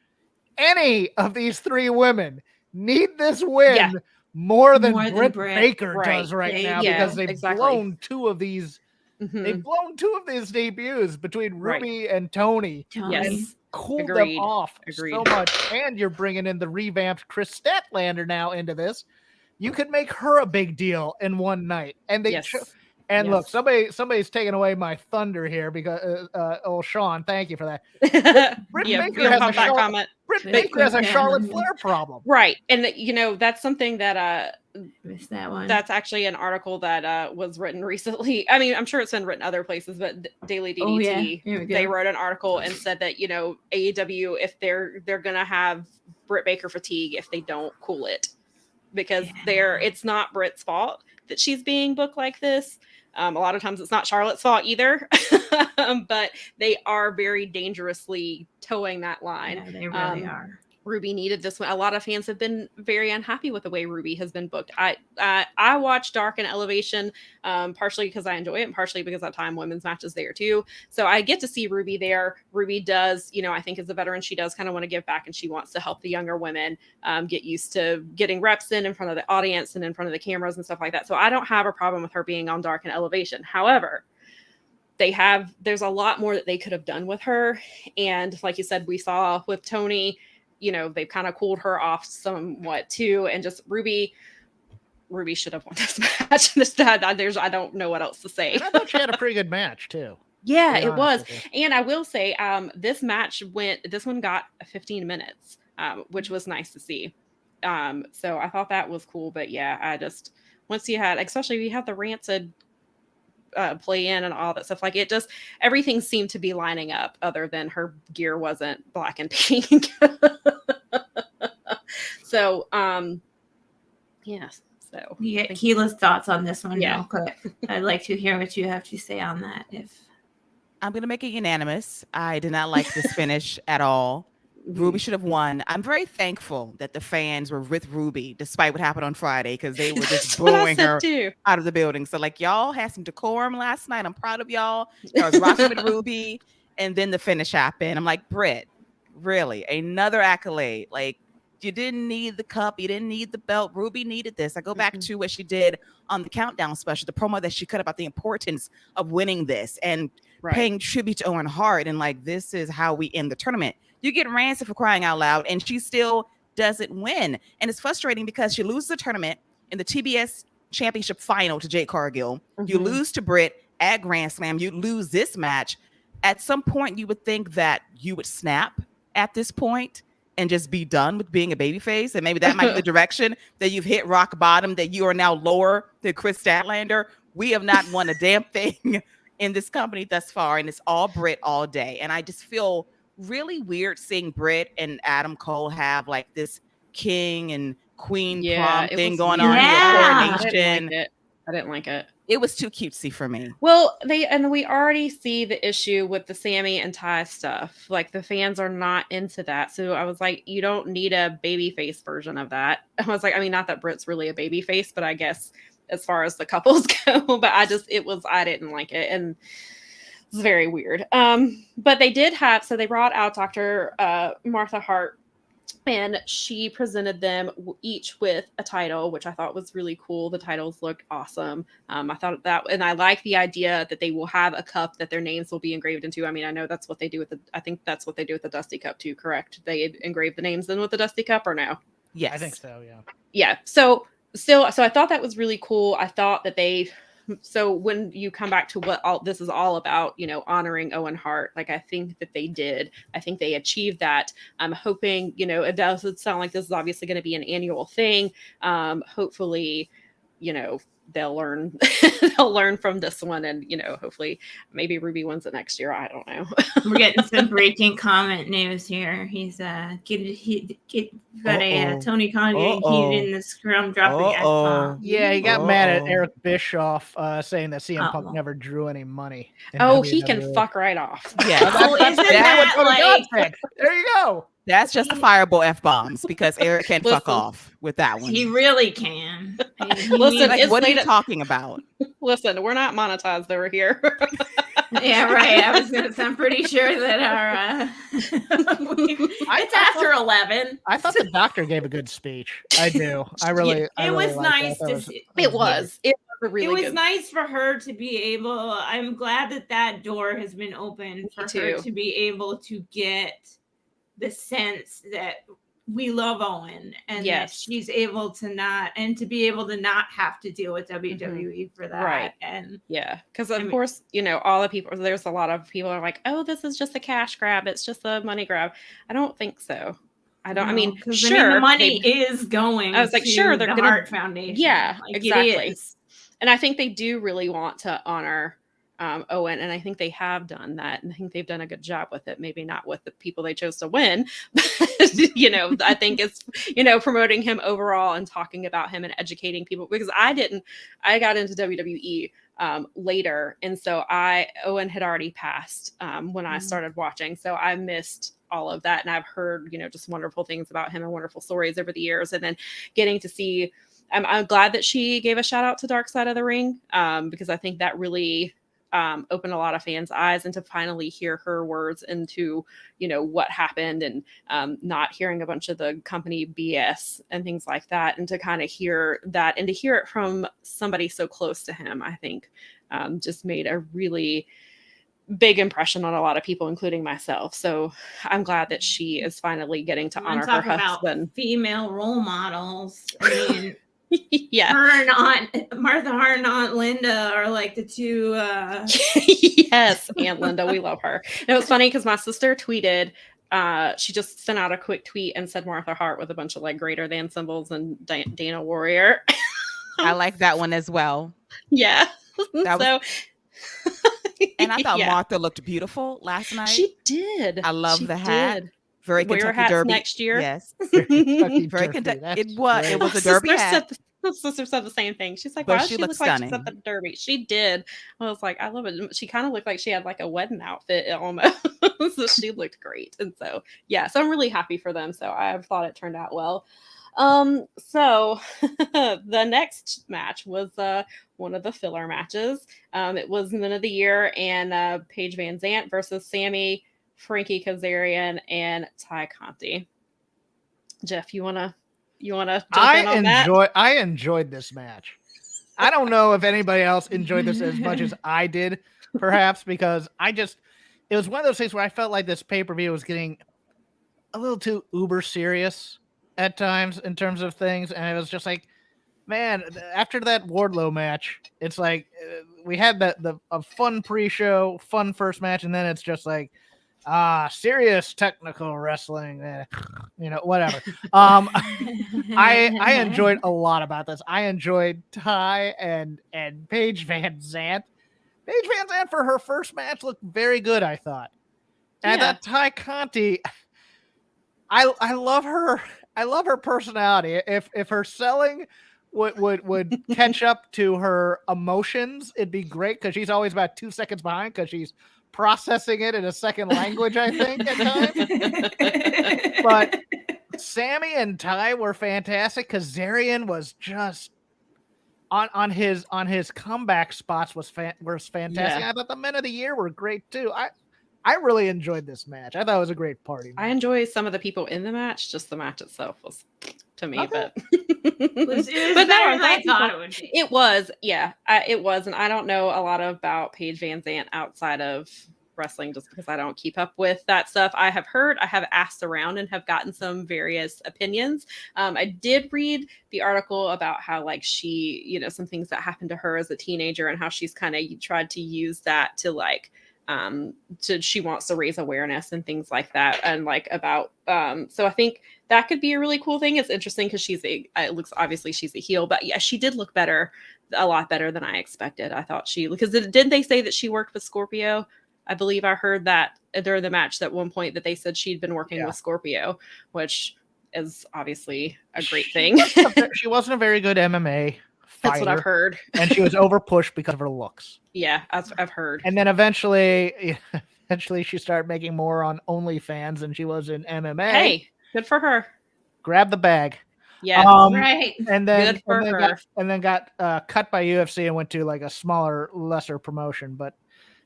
Any of these 3 women need this win more than Britt Baker does right now because they've blown 2 of these. Mm-hmm. They've blown 2 of these debuts between Ruby and Tony. And cooled them off so much. And you're bringing in the revamped Chris Statlander now into this. You could make her a big deal in one night. And look, somebody's taking away my thunder here because Sean, thank you for that. Britt Baker has a Charlotte Flair problem. Right. And that's something that missed that one. That's actually an article that was written recently. I mean, I'm sure it's been written other places, but Daily DDT, they wrote an article and said that, AEW, if they're gonna have Britt Baker fatigue if they don't cool it. Because it's not Britt's fault that she's being booked like this. A lot of times it's not Charlotte's fault either, but they are very dangerously towing that line. Yeah, they really are. Ruby needed this one. A lot of fans have been very unhappy with the way Ruby has been booked. I watch Dark and Elevation partially because I enjoy it and partially because at time women's matches there too. So I get to see Ruby there. Ruby does, I think as a veteran, she does kind of want to give back and she wants to help the younger women get used to getting reps in front of the audience and in front of the cameras and stuff like that. So I don't have a problem with her being on Dark and Elevation. However, there's a lot more that they could have done with her. And like you said, we saw with Tony, they've kind of cooled her off somewhat too. And just Ruby should have won this match. I don't know what else to say. And I thought she had a pretty good match too. Yeah, it was. And I will say, this one got 15 minutes, which was nice to see. So I thought that was cool. But yeah, once you had, especially if you have the Rancid play in and all that stuff, like it just everything seemed to be lining up other than her gear wasn't black and pink. So Yes. So You get Keela's thoughts on this one Yeah. real quick. I'd like to hear what you have to say on that. I'm going to make it unanimous. I did not like this finish at all. Ruby should have won. I'm very thankful that the fans were with Ruby despite what happened on Friday, because they were just That's what I booing said her too. out of the building. So like, y'all had some decorum last night. I'm proud of y'all. Y'all was rocking with Ruby, and then the finish happened. I'm like, Britt, really? Another accolade? Like, you didn't need the cup. You didn't need the belt. Ruby needed this. I go back to what she did on the Countdown special, the promo that she cut about the importance of winning this and paying tribute to Owen Hart, and like, this is how we end the tournament. You get rancid for crying out loud, and she still doesn't win. And it's frustrating because she loses the tournament in the TBS championship final to Jade Cargill. You lose to Britt at Grand Slam. You lose this match. At some point, you would think that you would snap at this point and just be done with being a babyface. And maybe that might be the direction that you've hit rock bottom, that you are now lower than Chris Statlander. We have not won a damn thing in this company thus far, and it's all Britt all day. And I just feel really weird seeing Britt and Adam Cole have like this king and queen prom thing going on. Yeah. I didn't like it. It was too cutesy for me. Well, we already see the issue with the Sammy and Ty stuff. Like, the fans are not into that. So I was like, you don't need a babyface version of that. I was like, I mean, not that Britt's really a babyface, but I guess as far as the couples go, but I didn't like it. And it's very weird. But they did so they brought out Dr. Martha Hart, and she presented them each with a title, which I thought was really cool. The titles looked awesome. I thought that, and I like the idea that they will have a cup that their names will be engraved into. I mean, I know that's what they do I think that's what they do with the Dusty Cup too, correct? They engrave the names in with the Dusty Cup, or no? Yes. I think so, yeah. Yeah. So I thought that was really cool. I thought that so when you come back to what all this is all about, honoring Owen Hart, like, I think that they did. I think they achieved that. I'm hoping, it doesn't sound like this is obviously going to be an annual thing. Hopefully, they'll learn from this one, and hopefully maybe Ruby wins it next year. I don't know. We're getting some breaking comment news here. He's got a Tony Khan getting heated in the scrum, dropping F-bomb. Yeah, he got mad at Eric Bischoff saying that CM Punk never drew any money. He can fuck right off. Yeah. Isn't that like... There you go. That's justifiable F-bombs, because Eric can fuck off with that one. He really can. Listen, like, what are you talking about? Listen, we're not monetized over here. Yeah, right. I was gonna say, I'm pretty sure that our it's after 11. I thought the doctor gave a good speech. I do. I really. It was nice to see. It was nice for her to be able. I'm glad that door has been opened for her to be able to get the sense that we love Owen, and that she's able to not have to deal with WWE for that. Right. And because of course, all the people, there's a lot of people are like, oh, this is just a cash grab. It's just a money grab. I don't think so. Sure, the money is going. I was like, to they're the Hart Foundation. Yeah, like, exactly. It is. And I think they do really want to honor Owen, and I think they have done that, and I think they've done a good job with it. Maybe not with the people they chose to win, but I think it's promoting him overall and talking about him and educating people, because I got into WWE later, and so Owen had already passed when I started watching, so I missed all of that, and I've heard just wonderful things about him and wonderful stories over the years, and then getting to see. I'm glad that she gave a shout out to Dark Side of the Ring, because I think that really opened a lot of fans' eyes, and to finally hear her words into what happened, and not hearing a bunch of the company BS and things like that, and to kind of hear that, and to hear it from somebody so close to him, I think just made a really big impression on a lot of people, including myself. So I'm glad that she is finally getting to honor her husband. About female role models. I mean, yeah, her and Martha Hart and Aunt Linda are like the two. Yes, Aunt Linda, we love her. And it was funny because my sister tweeted. She just sent out a quick tweet and said Martha Hart with a bunch of like greater than symbols and Dana Warrior. I like that one as well. Yeah. And I thought Martha looked beautiful last night. She did. I love the hat. Very Wear Kentucky hats Derby next year. Yes. Very Kentucky. It was a Derby hat. sister said the same thing. She's like, But why does she she looks look like she's stunning. at the Derby? She did. I was like, I love it. She kind of looked like she had like a wedding outfit almost. So she looked great. And so, yeah, so I'm really happy for them. So I thought it turned out well. So the next match was one of the filler matches. It was Men of the Year and Paige Vanzant versus Sammy, Frankie Kazarian, and Ty Conti. Jeff, you wanna jump in on that? I enjoyed this match. I don't know if anybody else enjoyed this as much as I did, perhaps, because it was one of those things where I felt like this pay-per-view was getting a little too uber serious at times in terms of things, and it was just like, man, after that Wardlow match, it's like we had a fun pre-show, fun first match, and then it's just like serious technical wrestling, whatever. I enjoyed a lot about this. I enjoyed Ty and Paige Vanzant. Paige Vanzant for her first match looked very good, I thought. And that Ty Conti, I love her. I love her personality. If her selling would catch up to her emotions, it'd be great, because she's always about 2 seconds behind because she's processing it in a second language, I think, at times. But Sammy and Ty were fantastic. Kazarian was just on his comeback spots was fantastic. Yeah. I thought the Men of the Year were great too. I really enjoyed this match. I thought it was a great party match. I enjoy some of the people in the match. Just the match itself was, to me, Okay. but It was better than I thought it would be. It was, yeah, it was, and I don't know a lot about Paige Vanzant outside of wrestling, just because I don't keep up with that stuff. I have asked around and have gotten some various opinions. I did read the article about how, like, she, some things that happened to her as a teenager and how she's kind of tried to use that to, like, she wants to raise awareness and things like that, and like about so I think that could be a really cool thing. It's interesting because it looks, obviously she's a heel, but yeah, she did look a lot better than I expected. I thought because didn't they say that she worked with Scorpio? I believe I heard that during the match at one point that they said she'd been working with Scorpio, which is obviously a great thing. She wasn't a very good MMA fighter. That's what I've heard. And she was overpushed because of her looks. Yeah, I've heard. And then eventually she started making more on OnlyFans than she was in MMA. Hey, good for her. Grab the bag. Yeah, right. And then good for her. Got cut by UFC and went to like a smaller, lesser promotion. But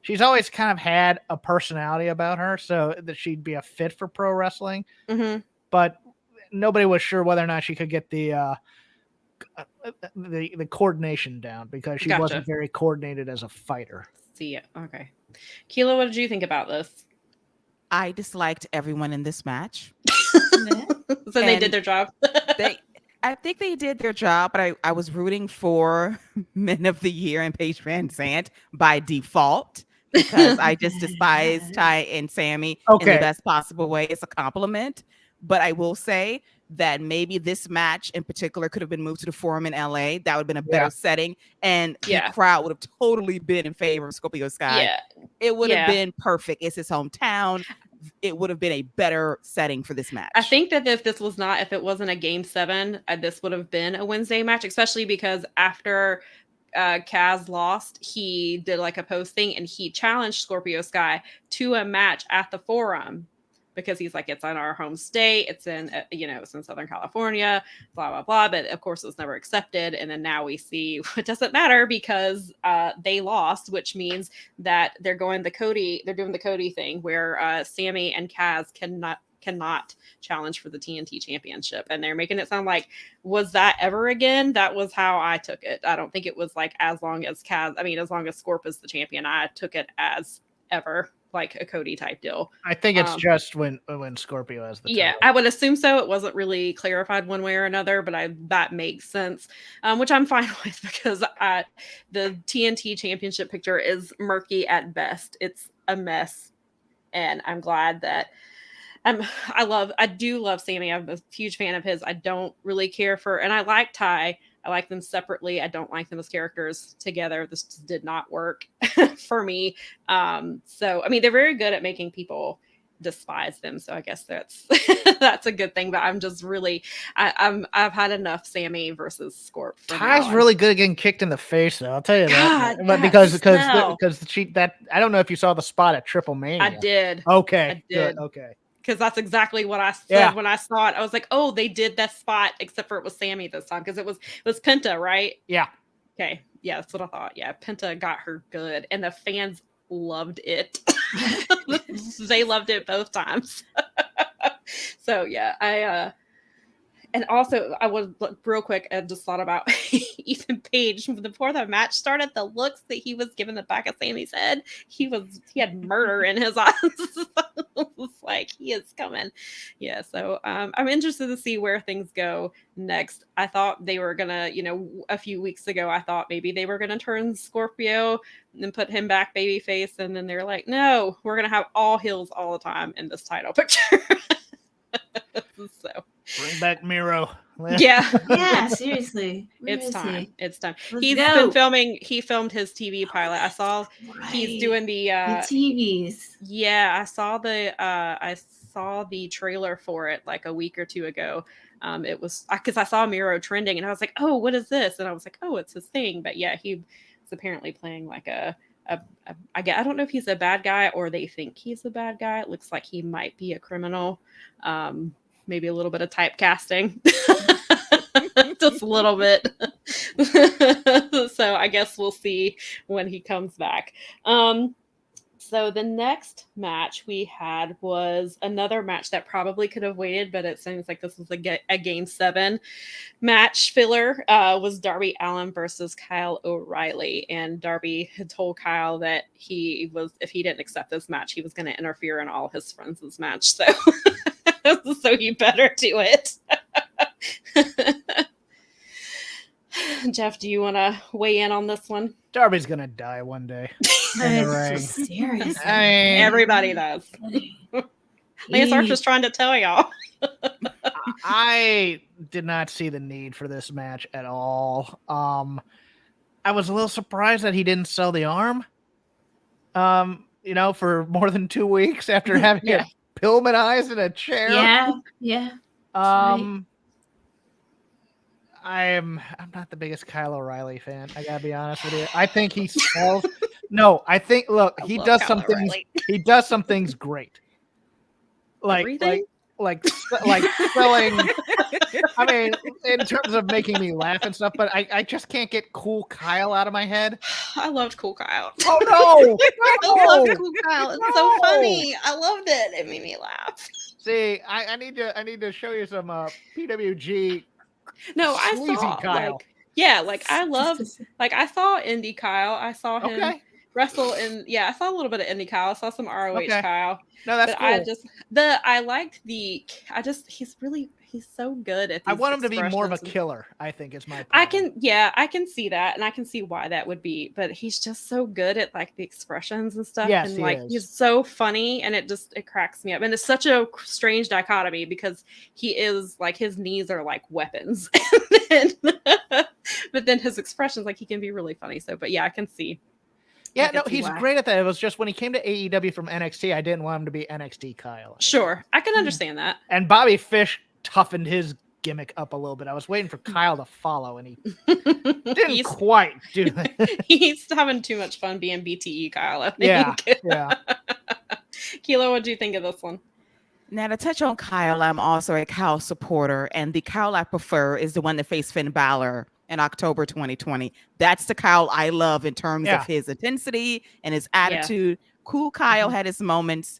she's always kind of had a personality about her, so that she'd be a fit for pro wrestling. Mm-hmm. But nobody was sure whether or not she could get the coordination down, because she wasn't very coordinated as a fighter. See ya. Okay. Keela, what did you think about this? I disliked everyone in this match. So they did their job. I think they did their job, but I was rooting for Men of the Year and Paige Vanzant by default, because I just despise Ty and Sammy in the best possible way. It's a compliment. But I will say that maybe this match in particular could have been moved to the Forum in LA. That would have been a better setting. And the crowd would have totally been in favor of Scorpio Sky. Yeah. It would have been perfect. It's his hometown. It would have been a better setting for this match. I think that if it wasn't a game 7, this would have been a Wednesday match, especially because after Kaz lost, he did like a posting and he challenged Scorpio Sky to a match at the Forum, because he's like, it's in our home state, it's in it's in Southern California, blah blah blah. But of course, it was never accepted. And then now we see it doesn't matter, because they lost, which means that they're doing the Cody thing where Sammy and Kaz cannot challenge for the TNT championship, and they're making it sound like, was that ever again? That was how I took it. I don't think it was like as long as Scorp is the champion. I took it as ever, like a Cody type deal. I think it's just when Scorpio has the title. Yeah, I would assume so. It wasn't really clarified one way or another, but that makes sense, which I'm fine with, because the TNT championship picture is murky at best. It's a mess, and I'm glad that I do love Sammy. I'm a huge fan of his. I don't really care for, and I like Ty. I like them separately. I don't like them as characters together. This just did not work for me. So, I mean, they're very good at making people despise them. So I guess that's that's a good thing. But I'm just really I've had enough Sammy versus Scorp. Ty's really good at getting kicked in the face, though. I'll tell you that. God, But because that I don't know if you saw the spot at Triple Mania. I did. Okay. I did. Good. Okay. Because that's exactly what I said when I saw it. I was like, oh, they did that spot, except for it was Sammy this time because it was Penta, right? Yeah. Okay. Yeah, that's what I thought. Yeah, Penta got her good, and the fans loved it. They loved it both times. So yeah, and also I was real quick. I just thought about Ethan Page before the match started. The looks that he was giving the back of Sammy's head, he had murder in his eyes. It was like he is coming. Yeah, so I'm interested to see where things go next. I thought they were gonna, a few weeks ago, I thought maybe they were gonna turn Scorpio and put him back babyface, and then they're like, no, we're gonna have all heels all the time in this title picture. So bring back Miro. Yeah, seriously. It's time. He's been filming. He filmed his TV pilot. I saw he's doing the TVs. Yeah, I saw the trailer for it like a week or two ago. It was because I saw Miro trending and I was like, oh, what is this? And I was like, oh, it's his thing. But yeah, he's apparently playing like I don't know if he's a bad guy or they think he's a bad guy. It looks like he might be a criminal. Maybe a little bit of typecasting. Just a little bit. So I guess we'll see when he comes back. So the next match we had was another match that probably could have waited, but it seems like this was a Game 7 match filler. Was Darby Allin versus Kyle O'Reilly. And Darby had told Kyle that if he didn't accept this match, he was going to interfere in all his friends' match. So, so he better do it. Jeff, do you want to weigh in on this one? Darby's gonna die one day. Serious. Everybody does. Lance Archer's trying to tell y'all. I did not see the need for this match at all. I was a little surprised that he didn't sell the arm. For more than 2 weeks after having it Pillmanized in a chair. Yeah. Right. I'm not the biggest Kyle O'Reilly fan. I gotta be honest with you. I think he sells. No, I think. Look, he does some things. He does some things great. Like selling. I mean, in terms of making me laugh and stuff, but I just can't get Cool Kyle out of my head. I loved Cool Kyle. Oh no! I loved Cool Kyle. It's so funny. I loved it. It made me laugh. See, I need to show you some PWG. No, I saw Kyle. I saw Indie Kyle. I saw him wrestle I saw a little bit of Indie Kyle. I saw some ROH Kyle. No, that's cool. He's so good at these I want him to be more of a killer, I think is my problem. I can see that and I can see why that would be, but he's just so good at like the expressions and stuff. Yes, and he's so funny and it cracks me up. And it's such a strange dichotomy because he is like his knees are like weapons. But then his expressions, like he can be really funny. So, but yeah, I can see. Yeah, no, he's great at that. It was just when he came to AEW from NXT, I didn't want him to be NXT Kyle. Sure, I can understand that. And Bobby Fish toughened his gimmick up a little bit. I was waiting for Kyle to follow, and he didn't quite do it. He's having too much fun being BTE Kyle, I think. Yeah. Kilo, what do you think of this one? Now, to touch on Kyle, I'm also a Kyle supporter, and the Kyle I prefer is the one that faced Finn Balor in October 2020. That's the Kyle I love in terms of his intensity and his attitude. Yeah. Cool Kyle had his moments.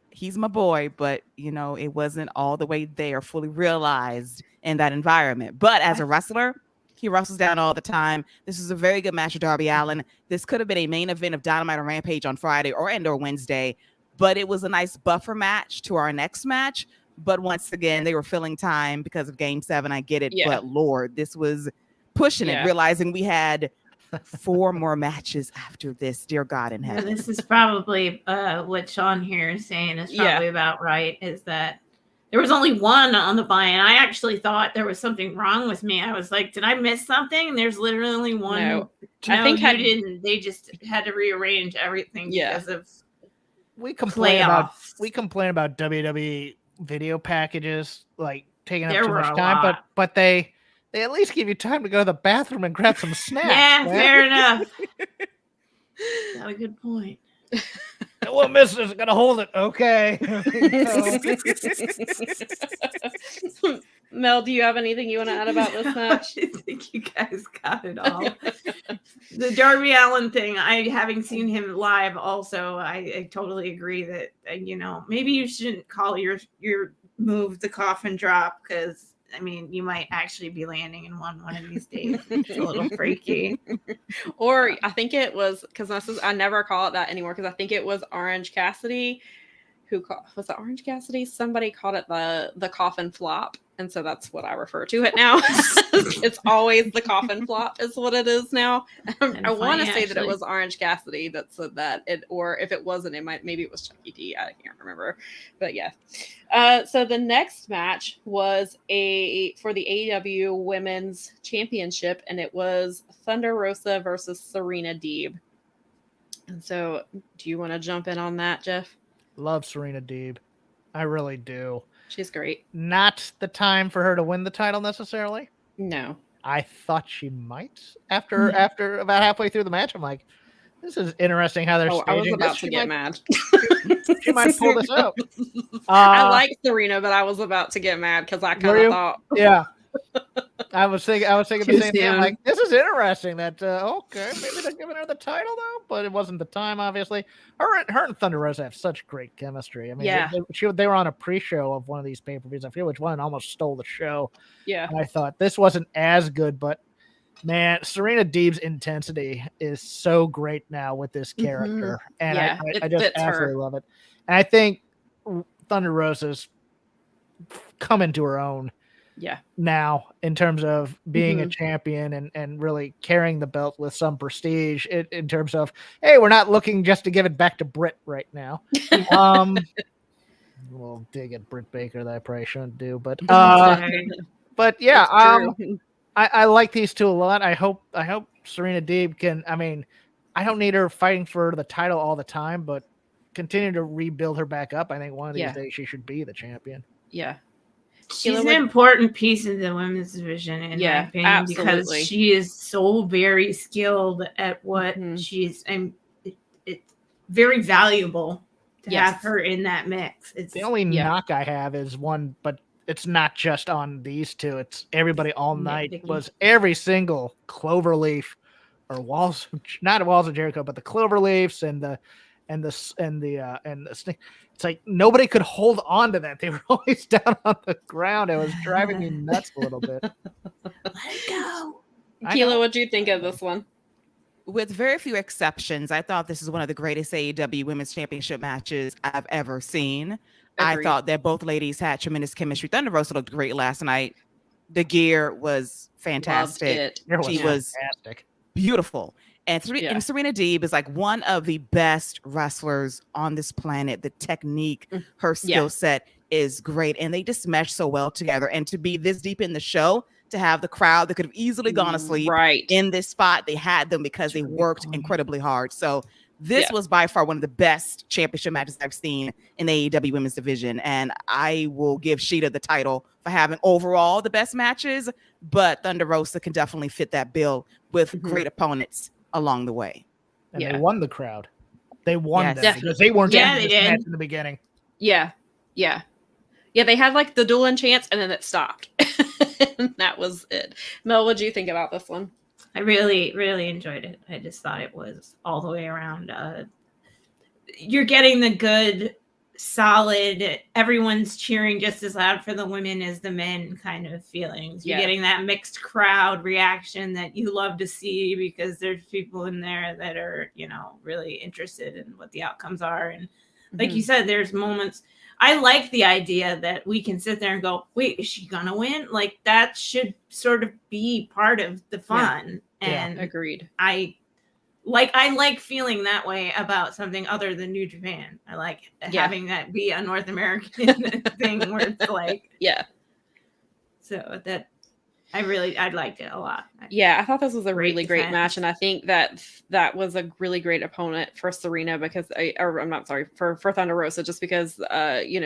He's my boy, but it wasn't all the way there, fully realized in that environment. But as a wrestler, he wrestles down all the time. This is a very good match with Darby Allin. This could have been a main event of Dynamite or Rampage on Friday or Wednesday, but it was a nice buffer match to our next match. But once again, they were filling time because of Game 7. I get it, but Lord, this was pushing it, realizing we had 4 more matches after this. Dear God in heaven. This is probably what Sean here is saying is probably about right, is that there was only one on the buy-in. I actually thought there was something wrong with me. I was like, did I miss something? And there's literally only one. No, I think you didn't. They just had to rearrange everything because of we complain playoffs. about WWE video packages like taking up There too were much a time, lot. but they at least give you time to go to the bathroom and grab some snacks. Yeah, man. fair enough. Got a good point. Well, Miss is gonna hold it. Okay. Mel, do you have anything you want to add about this match? I think you guys got it all. The Darby Allin thing, having seen him live also, I totally agree that, maybe you shouldn't call your move the coffin drop, because I mean, you might actually be landing in one of these days. It's a little freaky. Or I think it was, because I never call it that anymore, because I think it was Orange Cassidy was it Orange Cassidy? Somebody called it the coffin flop. And so that's what I refer to it now. It's always the coffin flop is what it is now. I want to say that it was Orange Cassidy that said that, or if it wasn't, maybe it was Chucky D. I can't remember, but yeah. So the next match was for the AEW Women's Championship, and it was Thunder Rosa versus Serena Deeb. And so, do you want to jump in on that, Jeff? Love Serena Deeb. I really do. She's great. Not the time for her to win the title necessarily. No. I thought she might after about halfway through the match. I'm like, this is interesting how they're staging. I was about to get mad. She might pull this out. I like Serena, but I was about to get mad because I kind of thought, yeah. I was thinking the same thing. I'm like, this is interesting. That okay, maybe they're giving her the title though, but it wasn't the time. Obviously, her and Thunder Rosa have such great chemistry. I mean, they were on a pre-show of one of these pay-per-views. I forget which one. Almost stole the show. Yeah, and I thought this wasn't as good, but man, Serena Deeb's intensity is so great now with this character, and I just absolutely love it. And I think Thunder Rosa's come into her own. Yeah. Now, in terms of being a champion and really carrying the belt with some prestige, in terms of, hey, we're not looking just to give it back to Britt right now. We'll dig at Britt Baker that I probably shouldn't do, but yeah, I like these two a lot. I hope Serena Deeb can. I mean, I don't need her fighting for the title all the time, but continue to rebuild her back up. I think one of these days she should be the champion. Yeah. She's an important piece in the women's division, in my opinion, absolutely. Because she is so very skilled at what she's, and it's very valuable to have her in that mix. It's the only knock I have is one, but it's not just on these two. It's everybody all night was every single Cloverleaf or not Walls of Jericho, but the Cloverleafs and the snake. It's like nobody could hold on to that. They were always down on the ground. It was driving me nuts a little bit. Let it go. Keela, what do you think of this one? With very few exceptions, I thought this is one of the greatest AEW Women's Championship matches I've ever seen. Agreed. I thought that both ladies had tremendous chemistry. Thunder Rosa looked great last night. The gear was fantastic. She was fantastic. Beautiful. And Serena Deeb is like one of the best wrestlers on this planet. The technique, her skill set is great. And they just mesh so well together. And to be this deep in the show, to have the crowd that could have easily gone to sleep in this spot, they had them because they worked incredibly hard. So this was by far one of the best championship matches I've seen in the AEW Women's Division. And I will give Sheeta the title for having overall the best matches. But Thunder Rosa can definitely fit that bill with great opponents along the way. And they won the crowd. They won them because they weren't in this match in the beginning. Yeah. They had like the dueling chants and then it stopped. And that was it. Mel, what do you think about this one? I really, really enjoyed it. I just thought it was all the way around. You're getting the good, solid, everyone's cheering just as loud for the women as the men kind of feelings. You're getting that mixed crowd reaction that you love to see because there's people in there that are, really interested in what the outcomes are. And like you said, there's moments. I like the idea that we can sit there and go, wait, is she gonna win? Like that should sort of be part of the fun. And agreed. I like feeling that way about something other than New Japan. I like having that be a North American thing where it's like, so that I liked it a lot. Yeah, I thought this was a Great really great defense. match, and I think that was a really great opponent for Serena because, I'm not sorry, for Thunder Rosa, just because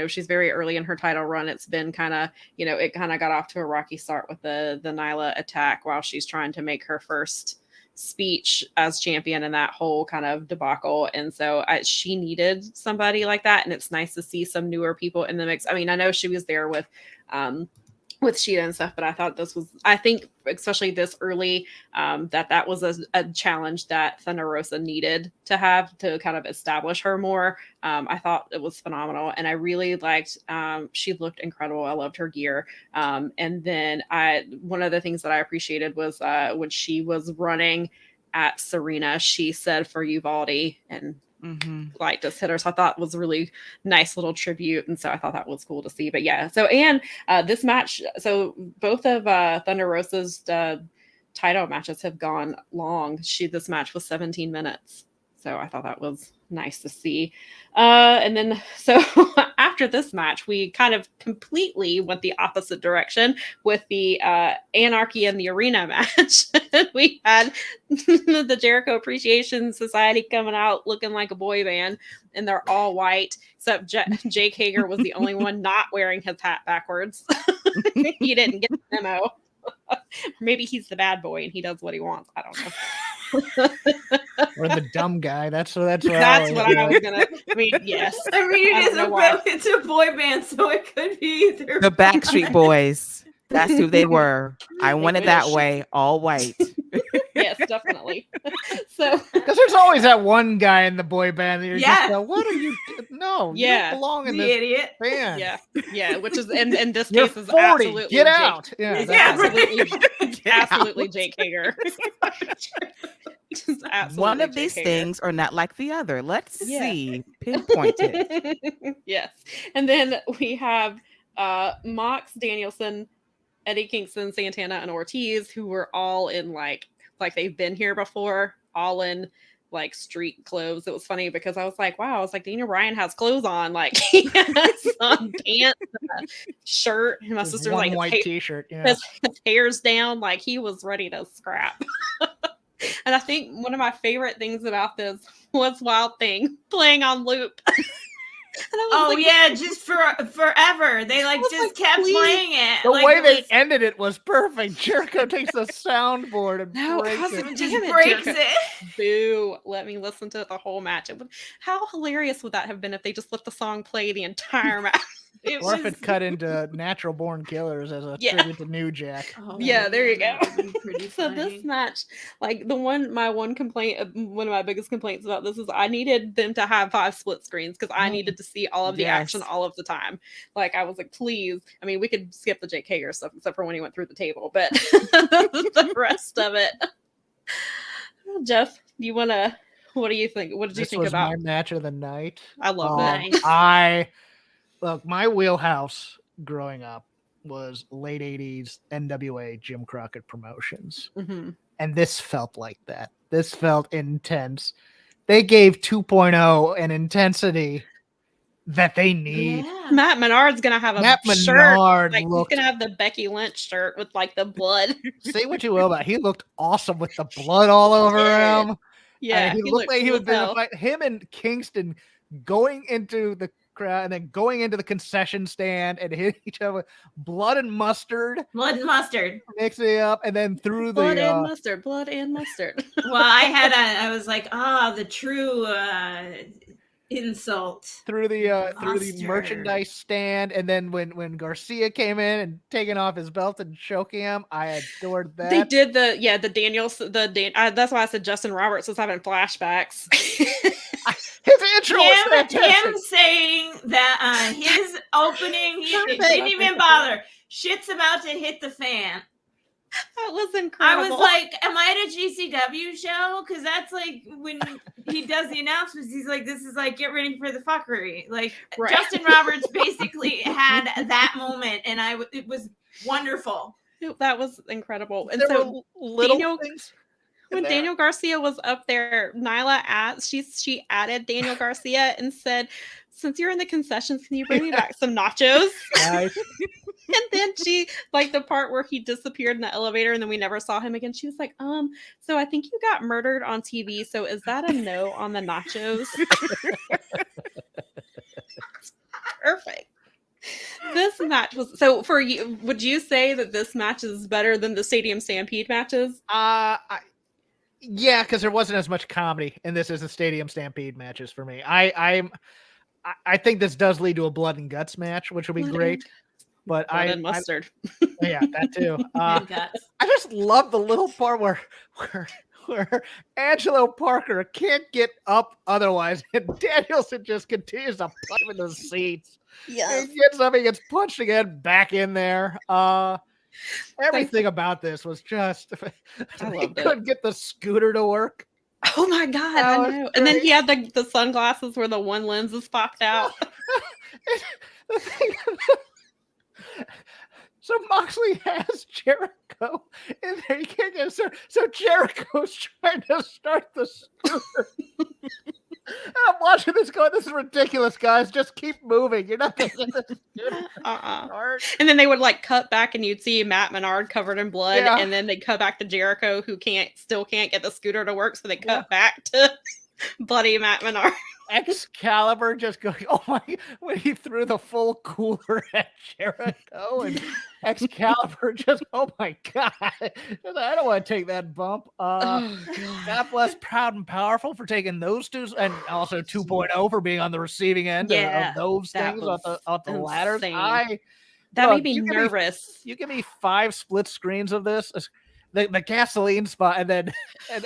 she's very early in her title run. It's been kind of it kind of got off to a rocky start with the Nyla attack while she's trying to make her first speech as champion and that whole kind of debacle, and so she needed somebody like that, and it's nice to see some newer people in the mix. I mean, I know she was there with Sheeta and stuff, but I think especially this early, that was a challenge that Thunder Rosa needed to have to kind of establish her more. I thought it was phenomenal, and I really liked, she looked incredible. I loved her gear. And then one of the things that I appreciated was when she was running at Serena, she said for Uvalde, and like just hit her. So I thought was a really nice little tribute. And so I thought that was cool to see. But yeah, so and this match, so both of Thunder Rosa's title matches have gone long. This match was 17 minutes. So I thought that was nice to see. And then so after this match, we kind of completely went the opposite direction with the Anarchy in the Arena match. We had the Jericho Appreciation Society coming out looking like a boy band, and they're all white, except Jake Hager was the only one not wearing his hat backwards. He didn't get the memo. Maybe he's the bad boy and he does what he wants. I don't know. Or the dumb guy. That's what I was gonna. I mean, yes. I mean, it's a boy band, so it could be either. The Backstreet Boys. That's who they were. I wanted that way, all white. Yes, definitely. So, because there's always that one guy in the boy band that you're Yeah. just what are you? No, Yeah. you don't belong in The this idiot. band. Yeah, which is in this You're case is 40. absolutely Get Jake. out. Yeah, Yeah, Absolutely Jake Hager. Just absolutely One of Jake these Hager. things are not like the other. Let's Yeah. see. Pinpoint it. Yes. And then we have Mox, Danielson, Eddie Kingston, Santana, and Ortiz, who were all in like they've been here before, all in like street clothes. It was funny because I was like, wow, I was like, Daniel Bryan has clothes on, like he has on pants, and a shirt, and my sister's one like white t-shirt. Yeah. his hair's down, like he was ready to scrap. And I think one of my favorite things about this was Wild Thing playing on loop. Oh like, yeah, just forever. They just kept playing it. The way they ended it was perfect. Jericho takes the soundboard and breaks it. Boo! Let me listen to the whole match. How hilarious would that have been if they just let the song play the entire match? Or if it cut into Natural Born Killers as a tribute to New Jack. Oh, yeah, there you go. So this match, like my one complaint, one of my biggest complaints about this is I needed them to have 5 split screens because I needed to see all of the action all of the time. Like I was like, please. I mean, we could skip the Jake Hager stuff except for when he went through the table, but the rest of it. Jeff, what do you think? What did you think about my match of the night? I love that. Look, my wheelhouse growing up was late 80s NWA Jim Crockett Promotions. Mm-hmm. And this felt like that. This felt intense. They gave 2.0 an intensity that they need. Yeah. Matt Menard's going to have a shirt. Like, he's going to have the Becky Lynch shirt with like the blood. Say what you will about it. He looked awesome with the blood all over him. Yeah. He looked like he would be in a fight. Him and Kingston going into the crowd and then going into the concession stand and hitting each other with blood and mustard, mixing it up, and then through blood and mustard. Well, I was like, the true insult through the merchandise stand, and then when Garcia came in and taking off his belt and choking him, I adored that. They did the Daniels that's why I said Justin Roberts was having flashbacks. His intro was fantastic. Him saying that his opening, he didn't even bother. Shit's about to hit the fan. That was incredible. I was like, am I at a GCW show? Because that's like when he does the announcements, he's like, this is like, get ready for the fuckery. Like, right. Justin Roberts basically had that moment, and it was wonderful. That was incredible. And there so were little things. when Daniel Garcia was up there, Nyla she added Daniel Garcia and said, "Since you're in the concessions, can you bring me back some nachos?" Nice. And then she, like the part where he disappeared in the elevator and then we never saw him again, she was like, so I think you got murdered on TV. So is that a no on the nachos? Perfect. This match was so for you. Would you say that this match is better than the Stadium Stampede matches? Yeah, because there wasn't as much comedy in this as the Stadium Stampede matches for me. I think this does lead to a blood and guts match, which will be great. But blood and mustard. Yeah, that too. Guts. I just love the little part where Angelo Parker can't get up otherwise, and Danielson just continues to punch him in the seats. Yeah, he gets up, he gets punched again, back in there. Everything about this was just he couldn't get the scooter to work. Oh my god, I know. And then he had the sunglasses where the one lens is popped out. The thing, so Moxley has Jericho in there. You can't get so Jericho's trying to start the scooter. And I'm watching this going, this is ridiculous, guys. Just keep moving. You're not going to get the scooter. And then they would like cut back and you'd see Matt Menard covered in blood. Yeah. And then they cut back to Jericho who still can't get the scooter to work. So they cut back to bloody Matt Menard. Excalibur just going, oh my, when he threw the full cooler at Jericho, and Excalibur just, oh my god, I don't want to take that bump. God bless Proud and Powerful for taking those two, and also 2.0 for being on the receiving end of those things off the ladders. That made me nervous. You give me 5 split screens of this. The gasoline spot, and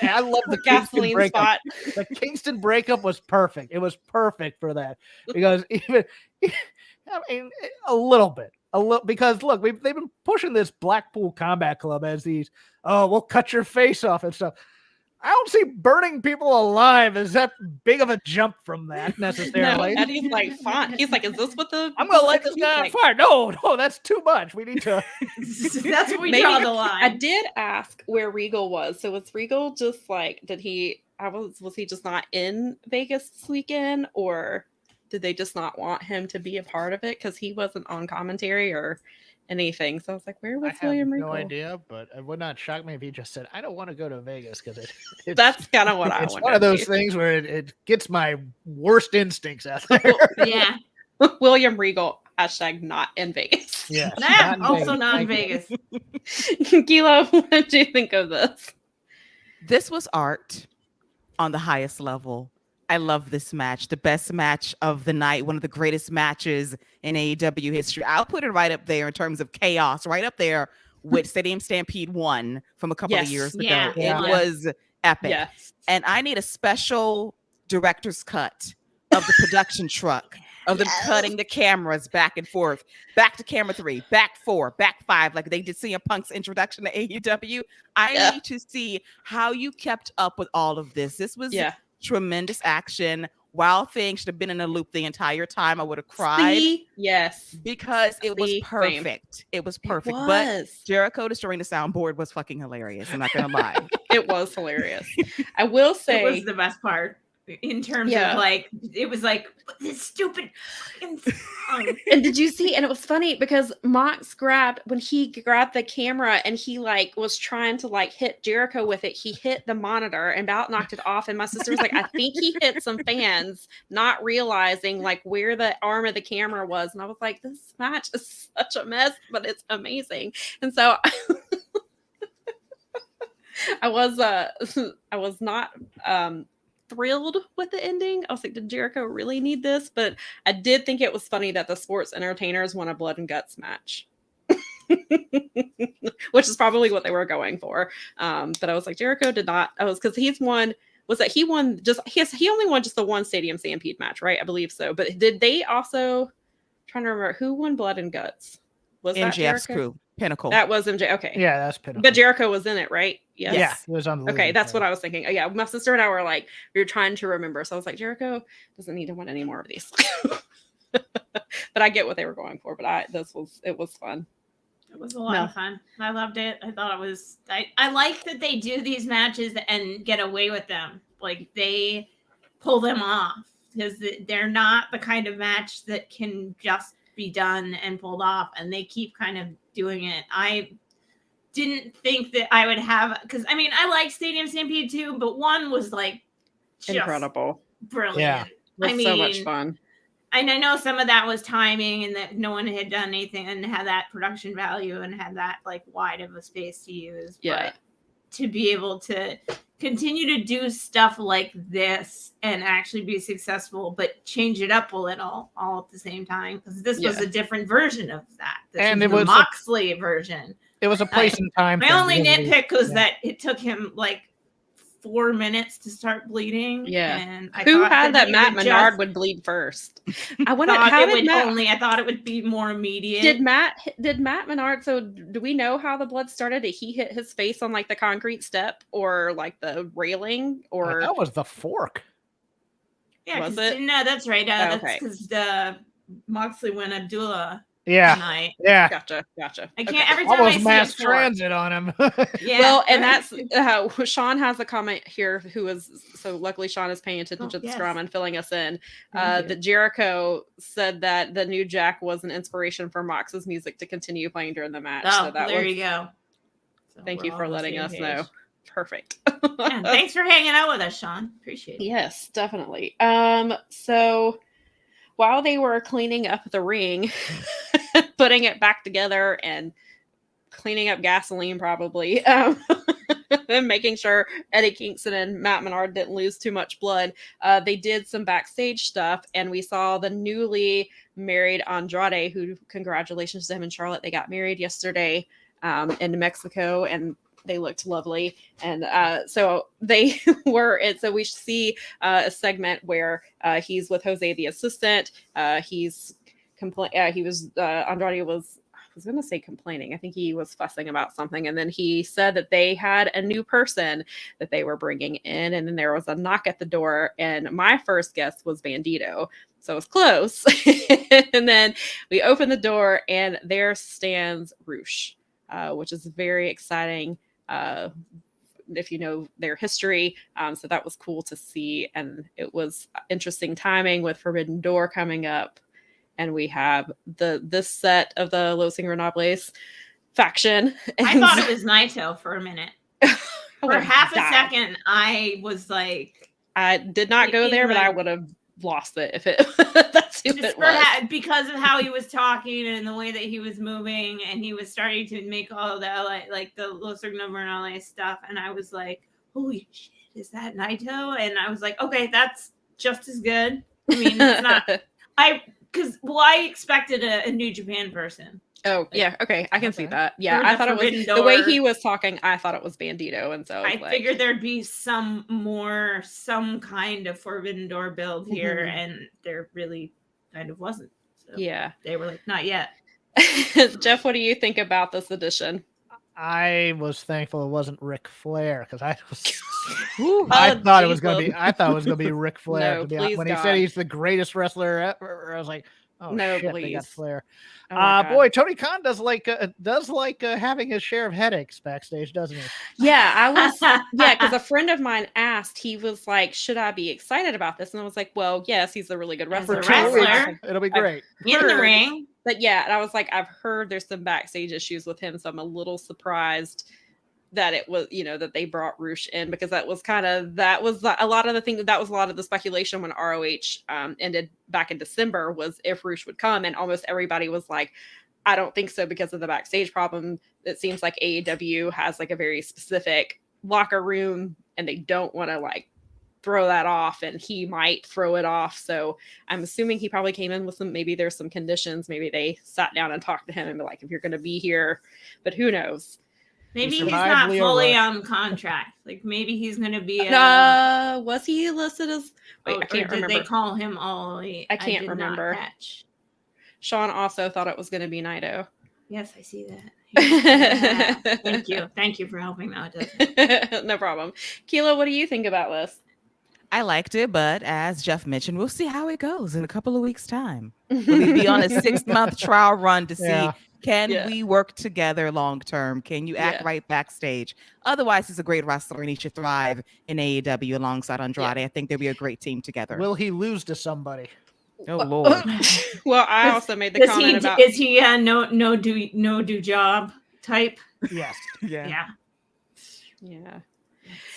I love the gasoline spot. The Kingston breakup was perfect. It was perfect for that because a little because look, they've been pushing this Blackpool Combat Club as these we'll cut your face off and stuff. I don't see burning people alive as that big of a jump from that necessarily. No, Eddie's like, fine. He's like, is this what I'm gonna light this guy on fire? No, that's too much. We need to. That's what we draw the line. I did ask where Regal was. So was Regal just like, was he just not in Vegas this weekend, or did they just not want him to be a part of it because he wasn't on commentary or anything? So I was like, where was William Regal? No idea, but it would not shock me if he just said, I don't want to go to Vegas because that's kind of what I want. It's one of those things where it gets my worst instincts out there. Yeah. William Regal, # not in Vegas. Yeah. Also not in Vegas. Kilo, what did you think of this? This was art on the highest level. I love this match. The best match of the night. One of the greatest matches in AEW history. I'll put it right up there in terms of chaos. Right up there with Stadium Stampede 1 from a couple of years ago. Yeah. It was epic. Yes. And I need a special director's cut of the production truck. Of them cutting the cameras back and forth. Back to camera 3, back 4, back 5. Like they did CM Punk's introduction to AEW. I need to see how you kept up with all of this. This was... tremendous action. Wild Thing should have been in a loop the entire time. I would have cried. Yes. Because it was perfect. It was perfect. But Jericho destroying the soundboard was fucking hilarious. I'm not going to lie. It was hilarious. I will say. It was the best part in terms of like, it was like, this stupid fucking song. And did you see? And it was funny because Mox when he grabbed the camera and he like was trying to like hit Jericho with it, he hit the monitor and about knocked it off. And my sister was like, I think he hit some fans, not realizing like where the arm of the camera was. And I was like, this match is such a mess, but it's amazing. And so I was not thrilled with the ending. I was like, did Jericho really need this? But I did think it was funny that the sports entertainers won a blood and guts match. Which is probably what they were going for. But I was like, Jericho did not. Because he only won just the one Stadium Stampede match, right? I believe so. But did they also, I'm trying to remember who won blood and guts? Was MJF's that crew? Pinnacle. That was MJ. Okay. Yeah, that's Pinnacle. But Jericho was in it, right? Yes. Yeah, he was on the Okay, that's what I was thinking. Oh, yeah, my sister and I were like, we were trying to remember. So I was like, Jericho doesn't need to win any more of these. But I get what they were going for. But it was fun. It was a lot of fun. I loved it. I thought it was. I like that they do these matches and get away with them. Like they pull them off because they're not the kind of match that can just be done and pulled off, and they keep kind of doing it. I didn't think that I would have, because I mean I like Stadium Stampede too, but one was like just incredible, brilliant. Yeah. It was so much fun. And I know some of that was timing and that no one had done anything and had that production value and had that like wide of a space to use. Yeah. But to be able to continue to do stuff like this and actually be successful, but change it up a little all at the same time, because this was a different version of that. This was the Moxley version. It was a place and time. My only nitpick was that it took him like 4 minutes to start bleeding. Yeah. And I Who thought had that Matt Menard just would bleed first? I thought it would be more immediate. Did Matt Menard, so do we know how the blood started? Did he hit his face on like the concrete step or like the railing, or that was the fork? Yeah, was it? No, that's right. That's okay. because the Moxley went Abdullah. Yeah. Tonight. Yeah. Gotcha. I can't every time almost I see mass it transit on him. Yeah. Well, and that's Sean has a comment here. So luckily Sean is paying attention to the scrum and filling us in. That Jericho said that the new Jack was an inspiration for Mox's music to continue playing during the match. Oh, so there you go. So thank you for letting us know. Perfect. Yeah, thanks for hanging out with us, Sean. Appreciate it. Yes, definitely. So while they were cleaning up the ring, putting it back together and cleaning up gasoline probably, and making sure Eddie Kingston and Matt Menard didn't lose too much blood, they did some backstage stuff, and we saw the newly married Andrade, who, congratulations to him and Charlotte. They got married yesterday in Mexico, and they looked lovely. And so they were, and so we see a segment where he's with Jose, the assistant. Andrade was, I was going to say complaining. I think he was fussing about something. And then he said that they had a new person that they were bringing in. And then there was a knock at the door. And my first guess was Bandito. So it was close. And then we opened the door and there stands Roosh, which is very exciting. If you know their history. So that was cool to see. And it was interesting timing with Forbidden Door coming up. And we have this set of the Los Ingobernables faction. And I thought it was Naito for a minute. For half a second, I was like... I did not go there, but I would have lost it if it that's who it was. Because of how he was talking and the way that he was moving, and he was starting to make all the like the Los Ingobernables stuff, and I was like, holy shit, is that Naito? And I was like, okay, that's just as good. I mean, it's not... I expected a New Japan person. Oh, yeah. Okay. I can see that. Yeah. I thought it was the way he was talking. I thought it was Bandito. And so I figured there'd be some kind of Forbidden Door build here. And there really kind of wasn't. So yeah. They were like, not yet. Jeff, what do you think about this edition? I was thankful it wasn't Ric Flair, because I thought it was going to be Ric Flair. No, please, when God. he said he's the greatest wrestler ever, I was like, oh no, shit, please. they got Flair. Oh boy, Tony Khan does like having his share of headaches backstage, doesn't he? Yeah, because a friend of mine asked, he was like, should I be excited about this? And I was like, well, yes, he's a really good wrestler. It'll be great. In the ring. But yeah, and I was like, I've heard there's some backstage issues with him, so I'm a little surprised that it was, that they brought Roosh in, because that was a lot of the speculation when ROH ended back in December, was if Roosh would come, and almost everybody was like, I don't think so because of the backstage problem. It seems like AEW has like a very specific locker room, and they don't want to like throw that off, and he might throw it off. So I'm assuming he probably came in with maybe there's some conditions. Maybe they sat down and talked to him and be like, if you're going to be here, but who knows? Maybe he's not fully on contract. Like maybe he's going to be. Was he listed as? Wait, I can't remember. Did they call him all? I can't remember. Sean also thought it was going to be Naito. Yes, I see that. Yeah. Thank you for helping out. No problem. Keela, what do you think about this? I liked it, but as Jeff mentioned, we'll see how it goes in a couple of weeks' time. Will he be on a 6-month trial run to see can we work together long term? Can you act right backstage? Otherwise, he's a great wrestler and he should thrive in AEW alongside Andrade. I think they'll be a great team together. Will he lose to somebody? Oh Lord. Well, I also made the comment about is he no do job type? Yes. Yeah.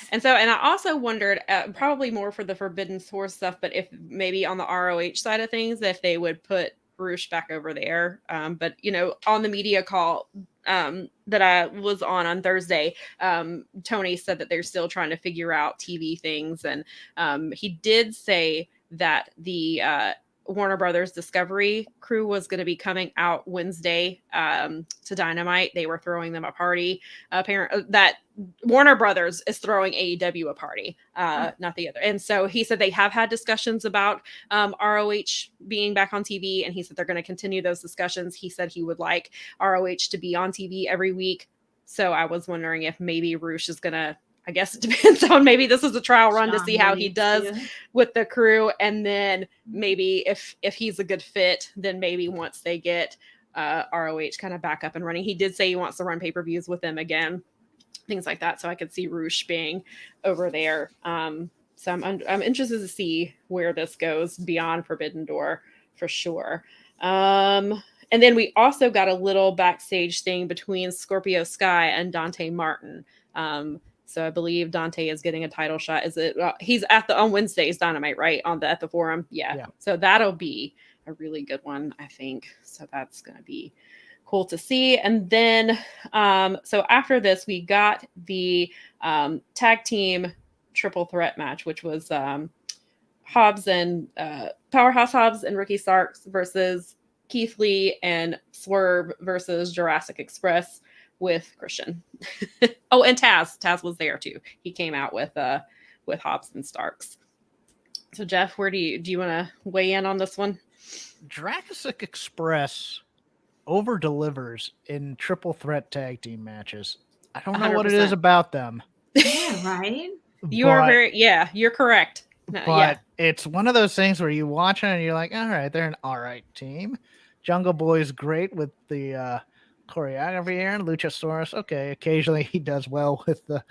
And I also wondered, probably more for the Forbidden Source stuff, but if maybe on the ROH side of things, if they would put Roosh back over there. But on the media call that I was on Thursday, Tony said that they're still trying to figure out TV things, and he did say that the Warner Brothers Discovery crew was going to be coming out Wednesday to Dynamite. They were throwing them a party. Apparently, that Warner Brothers is throwing AEW a party, not the other. And so he said they have had discussions about ROH being back on TV, and he said they're going to continue those discussions. He said he would like ROH to be on TV every week. So I was wondering if maybe Roosh is going to, I guess it depends on, maybe this is a trial run to see how he does with the crew. And then maybe if he's a good fit, then maybe once they get ROH kind of back up and running. He did say he wants to run pay-per-views with them again, things like that. So I could see Roosh being over there. So I'm interested to see where this goes beyond Forbidden Door for sure. And then we also got a little backstage thing between Scorpio Sky and Dante Martin. So I believe Dante is getting a title shot. Is it? He's on Wednesday's Dynamite, right? At the Forum. Yeah. So that'll be a really good one, I think. So that's going to be cool to see. And then, so after this, we got the tag team triple threat match, which was Hobbs and Powerhouse Hobbs and Ricky Starks versus Keith Lee and Swerve versus Jurassic Express with Christian. Oh, and Taz was there too. He came out with Hobbs and Starks. So Jeff, where do you want to weigh in on this one? Jurassic Express over delivers in triple threat tag team matches. I don't know 100%. What it is about them. Yeah, right. You're correct. But it's one of those things where you watch it and you're like, all right, they're an all right team. Jungle Boy's great with the choreography here, and Luchasaurus, okay, occasionally he does well with the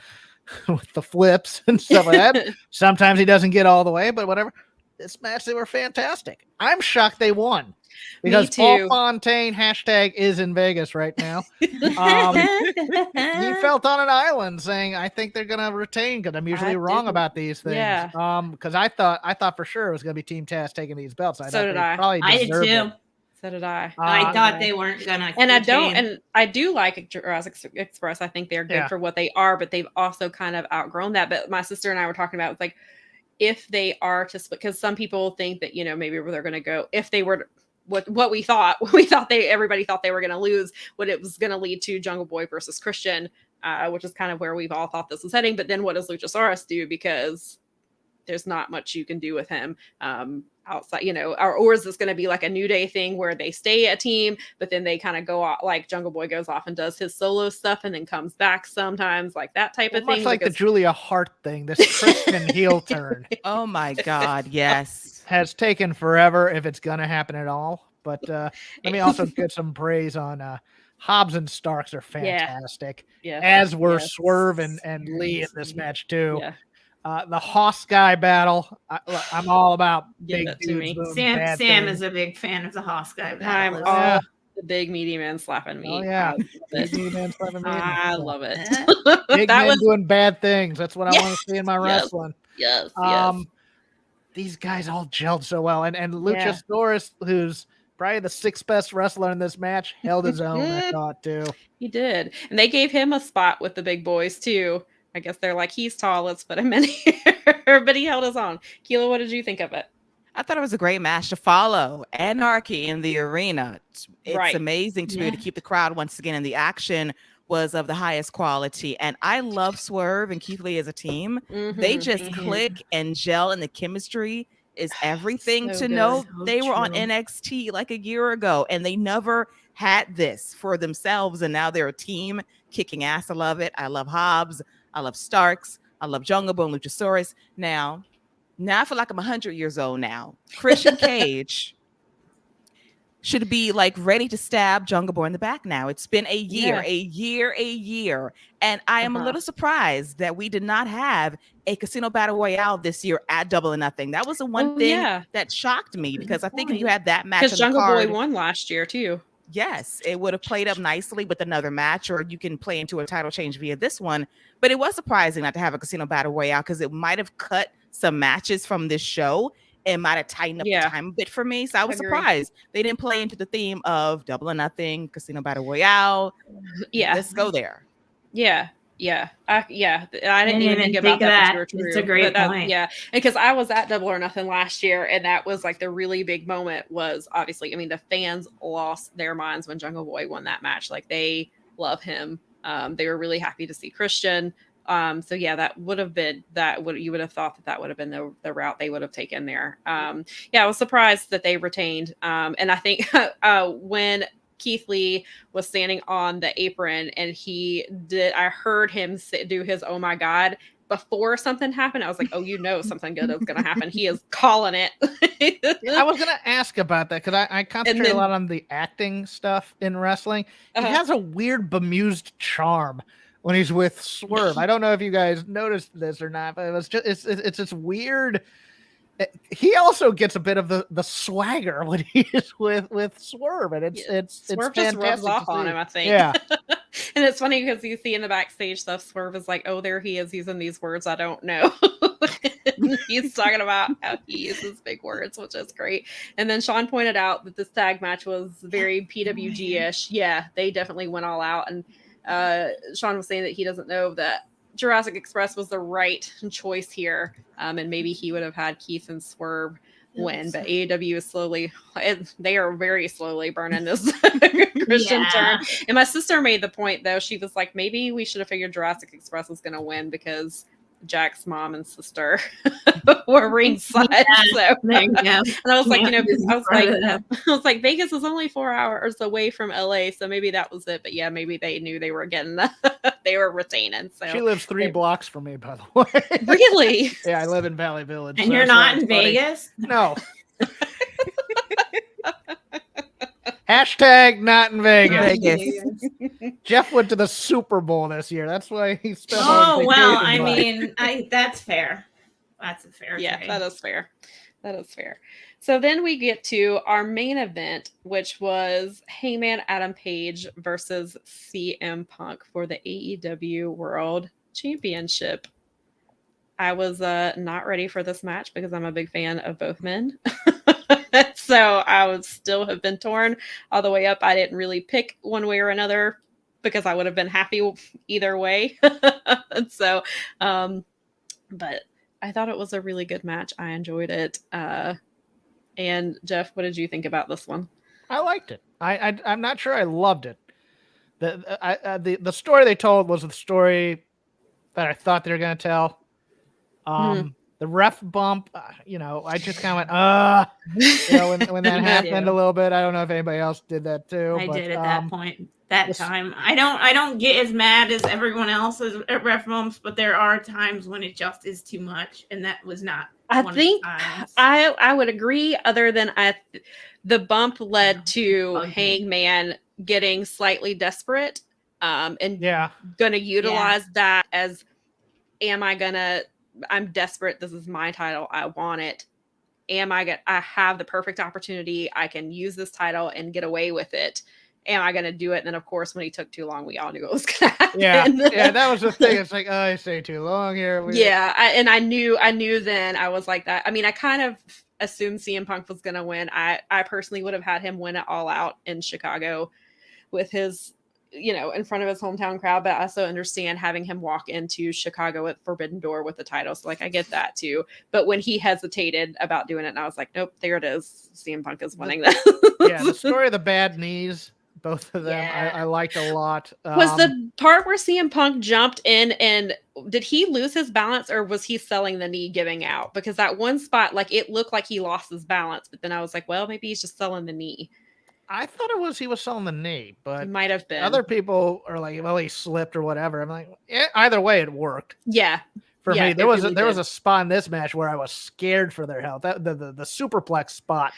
flips and stuff like that. Sometimes he doesn't get all the way, but whatever. This match, they were fantastic. I'm shocked they won because Paul Fontaine #is in Vegas right now. He felt on an island saying, I think they're going to retain because I'm usually wrong about these things. Yeah. Because I thought for sure it was going to be Team Taz taking these belts. I did too. So did I. I thought they weren't gonna. And I do like Jurassic Express. I think they're good for what they are, but they've also kind of outgrown that. But my sister and I were talking about, it's like, if they are to split, because some people think that, maybe where they're going to go, if they were what we thought everybody thought they were going to lose, what it was going to lead to Jungle Boy versus Christian, which is kind of where we've all thought this was heading. But then what does Luchasaurus do? Because there's not much you can do with him outside, or is this going to be like a New Day thing where they stay a team, but then they kind of go off, like Jungle Boy goes off and does his solo stuff and then comes back sometimes, like that type of thing. Much like the Julia Hart thing, this Christian heel turn. Oh my God, yes. Has taken forever if it's going to happen at all. But let me also get some praise on Hobbs and Starks are fantastic, as were Swerve and Lee in this match too. Yeah. The Hoss guy battle. I'm all about big dudes. Sam is a big fan of the Hoss guy battle. I'm all the big meaty man slapping me. Oh yeah, meaty man slapping me. I love it. Big men doing bad things. That's what I want to see in my wrestling. Yes. These guys all gelled so well, and Luchasaurus, who's probably the 6th best wrestler in this match, held his own. I thought too. He did, and they gave him a spot with the big boys too. I guess they're like, he's tall, let's put him in here. But he held his own. Keela, what did you think of it? I thought it was a great match to follow. Anarchy in the arena. It's amazing to be able to keep the crowd once again. And the action was of the highest quality. And I love Swerve and Keith Lee as a team. They just click and gel, and the chemistry is everything to know. They were on NXT like a year ago, and they never had this for themselves. And now they're a team kicking ass. I love it. I love Hobbs. I love Starks. I love Jungle Boy and Luchasaurus. Now, Now I feel like I'm 100 years old now. Christian Cage should be like ready to stab Jungle Boy in the back now. It's been a year. And I am a little surprised that we did not have a Casino Battle Royale this year at Double or Nothing. That was the one thing that shocked me, because I think if you had that match, because Jungle Boy won last year too. Yes, it would have played up nicely with another match, or you can play into a title change via this one. But it was surprising not to have a Casino Battle Royale, because it might have cut some matches from this show and might have tightened up the time a bit for me. So I was surprised they didn't play into the theme of Double or Nothing, Casino Battle Royale. Yeah, let's go there. I didn't even think about that. It's a great point. Yeah, because I was at Double or Nothing last year, and that was like the really big moment. Was obviously, I mean, the fans lost their minds when Jungle Boy won that match. Like, they love him. They were really happy to see Christian. So yeah, that would have been you would have thought that would have been the route they would have taken there. I was surprised that they retained. And I think when Keith Lee was standing on the apron and I heard him do his "oh my god" before something happened. I was like, oh, something good is going to happen. He is calling it. I was going to ask about that, because I concentrate a lot on the acting stuff in wrestling. He has a weird bemused charm when he's with Swerve. I don't know if you guys noticed this or not, but it's this weird. He also gets a bit of the swagger when he's with Swerve, and it's Swerve just rubs off on him, I think. Yeah. And it's funny because you see in the backstage stuff, Swerve is like, oh, there he is using these words I don't know. He's talking about how he uses big words, which is great. And then Sean pointed out that this tag match was very PWG-ish. Yeah, they definitely went all out. And Sean was saying that he doesn't know that Jurassic Express was the right choice here. And maybe he would have had Keith and Swerve win, but AEW is they are very slowly burning this Christian turn. And my sister made the point, though. She was like, maybe we should have figured Jurassic Express was going to win because Jack's mom and sister were ringside. So there you go. And I was like, I was like, Vegas is only 4 hours away from LA, so maybe that was it. But yeah, maybe they knew they were getting they were retaining. So she lives 3 blocks from me, by the way. Really? Yeah, I live in Valley Village. And you're not in Vegas? No. Hashtag not in Vegas. Jeff went to the Super Bowl this year. That's why he spent. I mean, that's fair. That's a fair. Yeah, trade. That is fair. That is fair. So then we get to our main event, which was Hangman Adam Page versus CM Punk for the AEW World Championship. I was not ready for this match because I'm a big fan of both men. So I would still have been torn all the way up. I didn't really pick one way or another because I would have been happy either way. So, but I thought it was a really good match. I enjoyed it. And Jeff, what did you think about this one? I liked it. I'm not sure I loved it. The story they told was the story that I thought they were going to tell. The ref bump, I just kind of went, when that happened a little bit. I don't know if anybody else did that too. I did at that point, time. I don't get as mad as everyone else at ref bumps, but there are times when it just is too much, and that was not. I think I would agree. Other than the bump led to Hangman getting slightly desperate, and going to utilize that as, I'm desperate. This is my title. I want it. I have the perfect opportunity. I can use this title and get away with it. Am I going to do it? And then, of course, when he took too long, we all knew it was going to happen. Yeah, that was the thing. It's like, I stay too long here. I knew then. I was like that. I mean, I kind of assumed CM Punk was going to win. I personally would have had him win it all out in Chicago with his, in front of his hometown crowd, but I also understand having him walk into Chicago at Forbidden Door with the title. So I get that too. But when he hesitated about doing it, and I was like, nope, there it is. CM Punk is winning this. The story of the bad knees, both of them, I liked a lot. Was the part where CM Punk jumped in and did he lose his balance, or was he selling the knee giving out? Because that one spot, it looked like he lost his balance, but then I was like, well, maybe he's just selling the knee. I thought he was selling the knee, but it might have been. Other people are like, well, he slipped or whatever. I'm like, either way, it worked. Yeah. For Yeah, me, there it was really a spot in this match where I was scared for their health. The superplex spot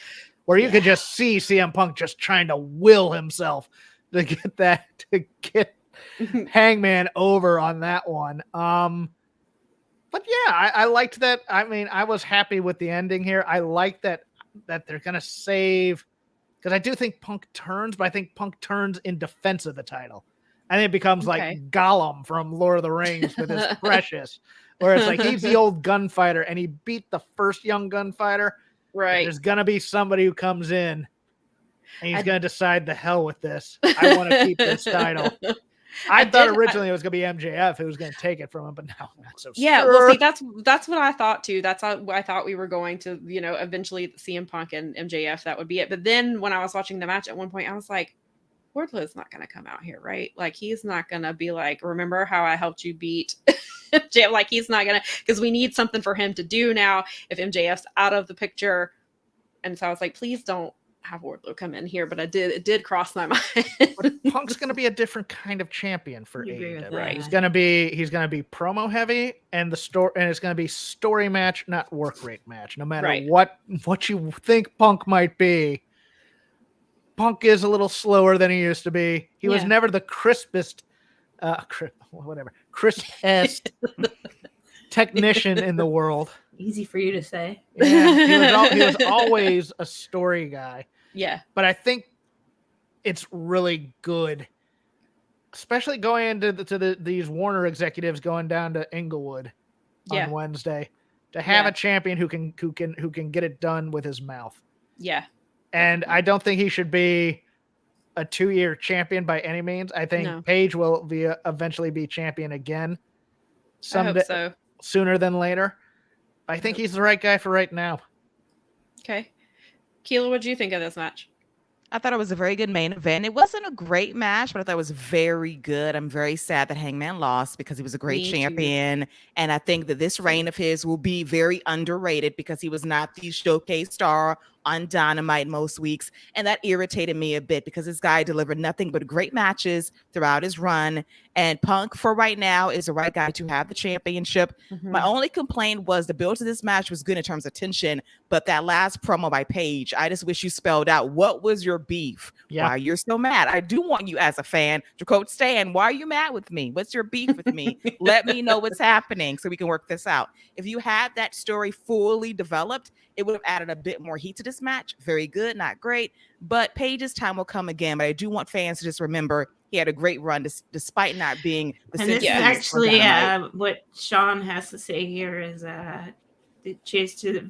where you could just see CM Punk just trying to will himself to get Hangman over on that one. But yeah, I liked that. I mean, I was happy with the ending here. I like that they're gonna save, because I do think Punk turns, but I think Punk turns in defense of the title. I think it becomes like Gollum from Lord of the Rings with his Precious, where it's like he's the old gunfighter and he beat the first young gunfighter. Right. There's gonna be somebody who comes in and he's gonna decide the hell with this. I want to keep this title. I thought originally it was going to be MJF who was going to take it from him, but now I'm not so sure. Yeah, well, see, that's what I thought too. That's how I thought we were going to, eventually CM Punk and MJF. That would be it. But then when I was watching the match at one point, I was like, Wardlow's not going to come out here, right? Like, he's not going to be like, remember how I helped you beat MJF? Like, he's not going to, because we need something for him to do now if MJF's out of the picture. And so I was like, please don't have Wardlow come in here, but it did cross my mind. But Punk's going to be a different kind of champion for AEW. Right. He's going to be promo heavy, and it's going to be story match, not work rate match. No matter what you think Punk might be, Punk is a little slower than he used to be. He was never the crispest technician in the world. Easy for you to say. Yeah, he was always a story guy. Yeah. But I think it's really good, especially going into these Warner executives going down to Inglewood on Wednesday, to have a champion who can get it done with his mouth. Yeah. And I don't think he should be a 2-year champion by any means. I think Paige will eventually be champion again someday, sooner than later. I think he's the right guy for right now. Okay. Keela, what do you think of this match? I thought it was a very good main event. It wasn't a great match, but I thought it was very good. I'm very sad that Hangman lost because he was a great champion. And I think that this reign of his will be very underrated because he was not the showcase star on Dynamite most weeks. And that irritated me a bit because this guy delivered nothing but great matches throughout his run. And Punk, for right now, is the right guy to have the championship. Mm-hmm. My only complaint was the build to this match was good in terms of tension, but that last promo by Paige, I just wish you spelled out what was your beef. Why you're so mad. I do want you as a fan to quote Stan, why are you mad with me? What's your beef with me? Let me know what's happening so we can work this out. If you had that story fully developed, it would have added a bit more heat to this match. Very good, not great, but Paige's time will come again. But I do want fans to just remember he had a great run despite not being the And this is actually what Sean has to say here is the chase to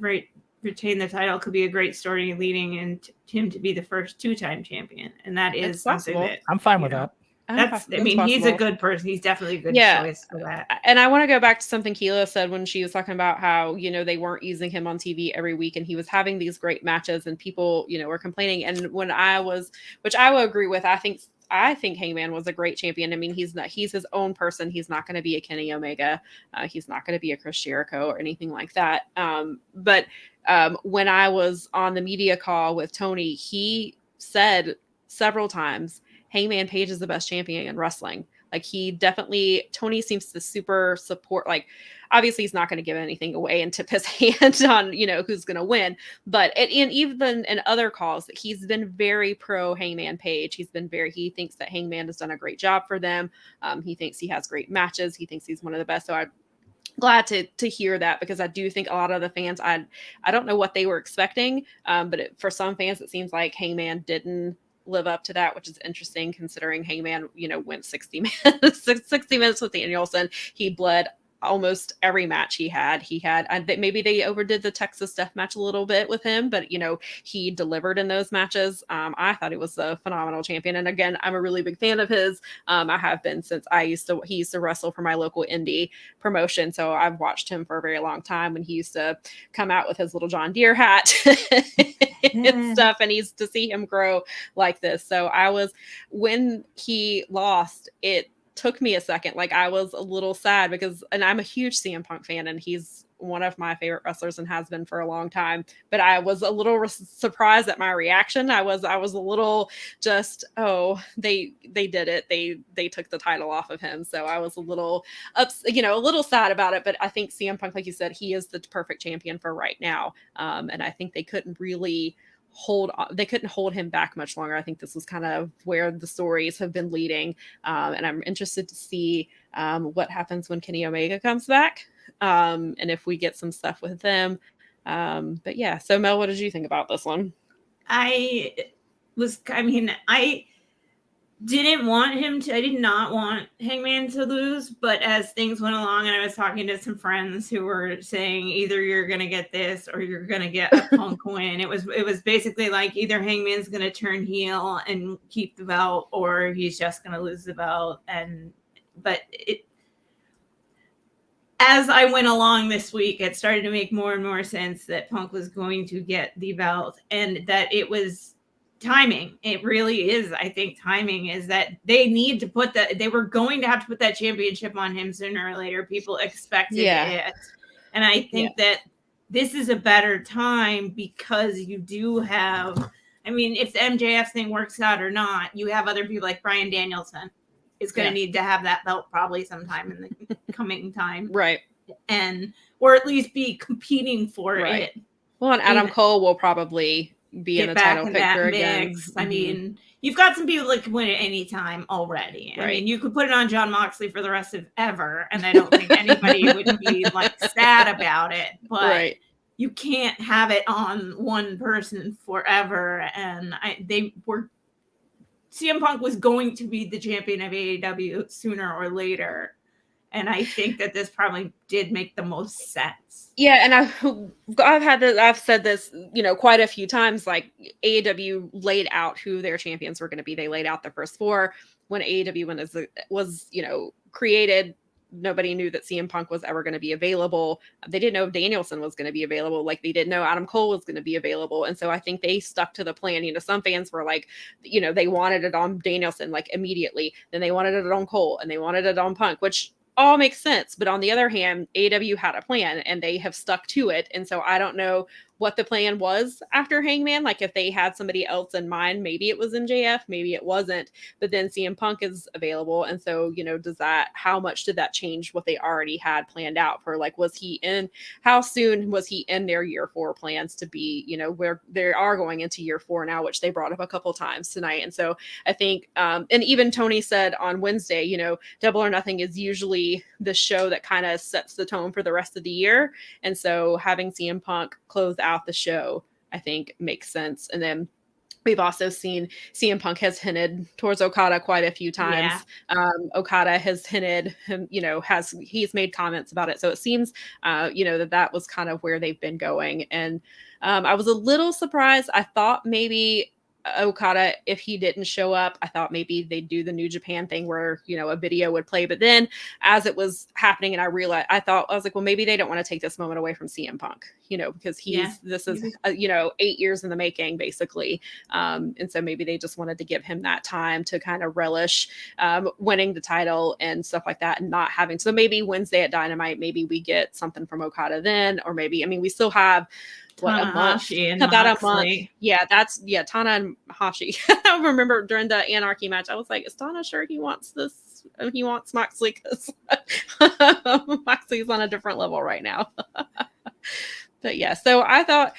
retain the title could be a great story leading and him to be the first 2-time champion. And that is something that I'm fine with that. He's a good person. He's definitely a good choice for that. And I want to go back to something Keela said when she was talking about how, they weren't using him on TV every week and he was having these great matches and people, were complaining. And which I will agree with, I think Hangman was a great champion. I mean, he's his own person. He's not going to be a Kenny Omega. He's not going to be a Chris Jericho or anything like that. But when I was on the media call with Tony, he said several times, Hangman Page is the best champion in wrestling. Like Tony seems to super support, like, obviously he's not going to give anything away and tip his hand on, who's going to win. But even in other calls, he's been very pro Hangman Page. He thinks that Hangman has done a great job for them. He thinks he has great matches. He thinks he's one of the best. So I'm glad to hear that because I do think a lot of the fans, I don't know what they were expecting. But for some fans, it seems like Hangman didn't live up to that, which is interesting considering Hangman, went 60 minutes with Danielson. He bled almost every match he had. Maybe they overdid the Texas Death Match a little bit with him, but he delivered in those matches. I thought he was a phenomenal champion. And again, I'm a really big fan of his. I have been since he used to wrestle for my local indie promotion. So I've watched him for a very long time when he used to come out with his little John Deere hat and stuff. And to see him grow like this. So when he lost, it took me a second. Like I was a little sad and I'm a huge CM Punk fan and he's one of my favorite wrestlers and has been for a long time. But I was a little surprised at my reaction. I was a little just, oh, they did it. They took the title off of him. So I was a little a little sad about it. But I think CM Punk, like you said, he is the perfect champion for right now. And I think they couldn't hold him back much longer. I think this was kind of where the stories have been leading. And I'm interested to see what happens when Kenny Omega comes back. And if we get some stuff with them. But yeah, so Mel, what did you think about this one? I did not want Hangman to lose, but as things went along and I was talking to some friends who were saying either you're going to get this or you're going to get a Punk win. It was basically like either Hangman's going to turn heel and keep the belt or he's just going to lose the belt. As I went along this week, it started to make more and more sense that Punk was going to get the belt and that it was timing. It really is. I think timing is that they were going to have to put that championship on him sooner or later. People expected it. And I think that this is a better time because you do have, if the MJF thing works out or not, you have other people like Bryan Danielson is going to need to have that belt probably sometime in the coming time. Right. Or at least be competing for it. Well, and Adam Cole will probably be in the title picture again. Mm-hmm. You've got some people that can win at any time already. Right. You could put it on Jon Moxley for the rest of ever, and I don't think anybody would be sad about it. But you can't have it on one person forever. And CM Punk was going to be the champion of AEW sooner or later. And I think that this probably did make the most sense. Yeah, and I've said this, quite a few times. Like AEW laid out who their champions were going to be. They laid out the first four when AEW was created. Nobody knew that CM Punk was ever going to be available. They didn't know if Danielson was going to be available. Like they didn't know Adam Cole was going to be available. And so I think they stuck to the plan. Some fans were like, they wanted it on Danielson like immediately. Then they wanted it on Cole and they wanted it on Punk, which all makes sense. But on the other hand, AEW had a plan and they have stuck to it. And so I don't know what the plan was after Hangman. Like if they had somebody else in mind, maybe it was MJF, maybe it wasn't. But then CM Punk is available. And so, how much did that change what they already had planned out for? Like, how soon was he in their year 4 plans to be, where they are going into year 4 now, which they brought up a couple times tonight. And so I think, and even Tony said on Wednesday, Double or Nothing is usually the show that kind of sets the tone for the rest of the year. And so having CM Punk close out the show, I think makes sense. And then we've also seen CM Punk has hinted towards Okada quite a few times. Okada has hinted him, he's made comments about it. So it seems, that was kind of where they've been going. And I was a little surprised. I thought maybe Okada, if he didn't show up, I thought maybe they'd do the New Japan thing where, a video would play. But then as it was happening and I was like, well, maybe they don't want to take this moment away from CM Punk, because this is 8 years in the making, basically. And so maybe they just wanted to give him that time to kind of relish winning the title and stuff like that and not having. So maybe Wednesday at Dynamite, maybe we get something from Okada then, or maybe, we still have a month. Yeah, Tana and Hashi. I remember during the Anarchy match, I was like, is Tana sure he wants this? He wants Moxley because Moxley's on a different level right now. But yeah, so I thought,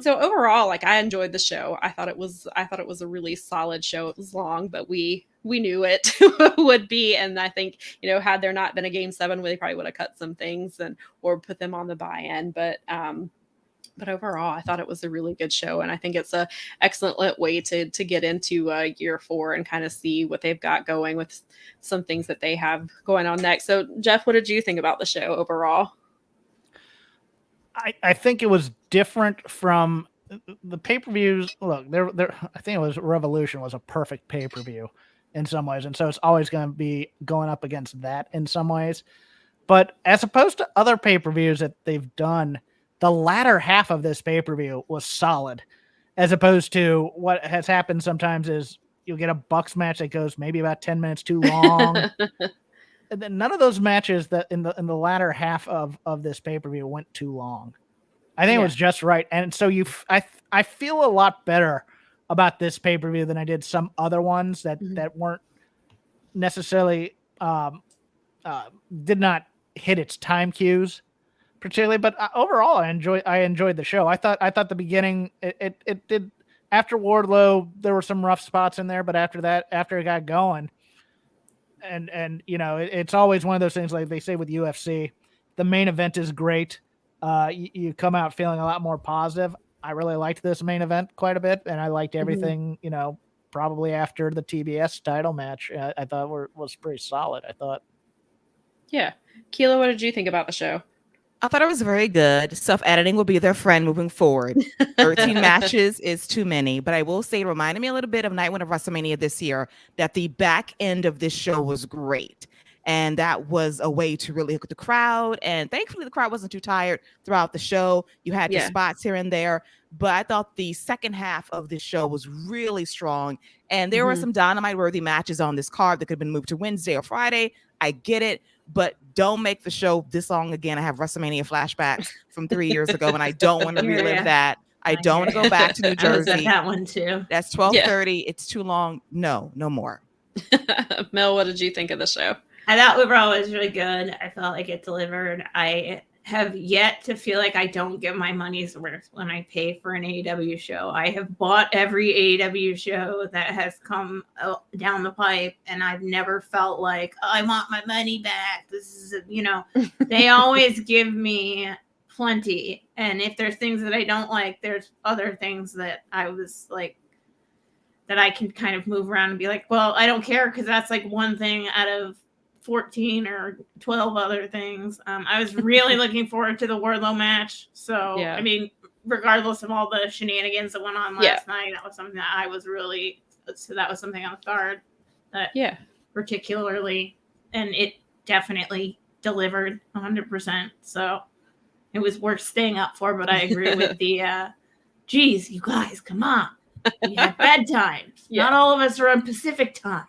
so overall, like I enjoyed the show. I thought it was a really solid show. It was long, but we knew it would be. And I think, had there not been a Game 7, they probably would have cut some things or put them on the buy-in. But overall, I thought it was a really good show. And I think it's a excellent way to get into year 4 and kind of see what they've got going with some things that they have going on next. So Jeff, what did you think about the show overall? I think it was different from the pay-per-views. Look, I think it was Revolution was a perfect pay-per-view in some ways. And so it's always going to be going up against that in some ways. But as opposed to other pay-per-views that they've done, the latter half of this pay-per-view was solid, as opposed to what has happened sometimes is you'll get a Bucks match that goes maybe about 10 minutes too long. none of those matches that in the latter half of this pay-per-view went too long. I think it was just right. And so I feel a lot better about this pay-per-view than I did some other ones that weren't necessarily did not hit its time cues particularly, but overall I enjoyed the show. I thought the beginning it did. After Wardlow, there were some rough spots in there, but after it got going, and it's always one of those things like they say with UFC, the main event is great. You come out feeling a lot more positive. I really liked this main event quite a bit, and I liked everything. Probably after the TBS title match, I thought was pretty solid. I thought. Yeah, Keela, what did you think about the show? I thought it was very good. Self-editing will be their friend moving forward. 13 matches is too many, but I will say it reminded me a little bit of Night 1 of WrestleMania this year, that the back end of this show was great. And that was a way to really hook the crowd. And thankfully, the crowd wasn't too tired throughout the show. You had your spots here and there. But I thought the second half of this show was really strong. And there were some Dynamite-worthy matches on this card that could have been moved to Wednesday or Friday. I get it. But don't make the show this long again. I have WrestleMania flashbacks from 3 years ago, and I don't want to relive that. I don't want to go back to New Jersey. I was at that one too. That's 12:30. It's too long. No more. Mel, what did you think of the show? I thought overall it was really good. I felt like it delivered. I have yet to feel like I don't get my money's worth when I pay for an AEW show. I have bought every AEW show that has come down the pipe, and I've never felt like, oh, I want my money back. This is, they always give me plenty. And if there's things that I don't like, there's other things that I was like, that I can kind of move around and be like, well, I don't care, because that's like one thing out of 14 or 12 other things. I was really looking forward to the Wardlow match. So, I mean, regardless of all the shenanigans that went on last night, that was something that I was really, so that was something on the card that particularly, and it definitely delivered 100%. So it was worth staying up for, but I agree with the, geez, you guys, come on. We have bedtimes. Not all of us are on Pacific time.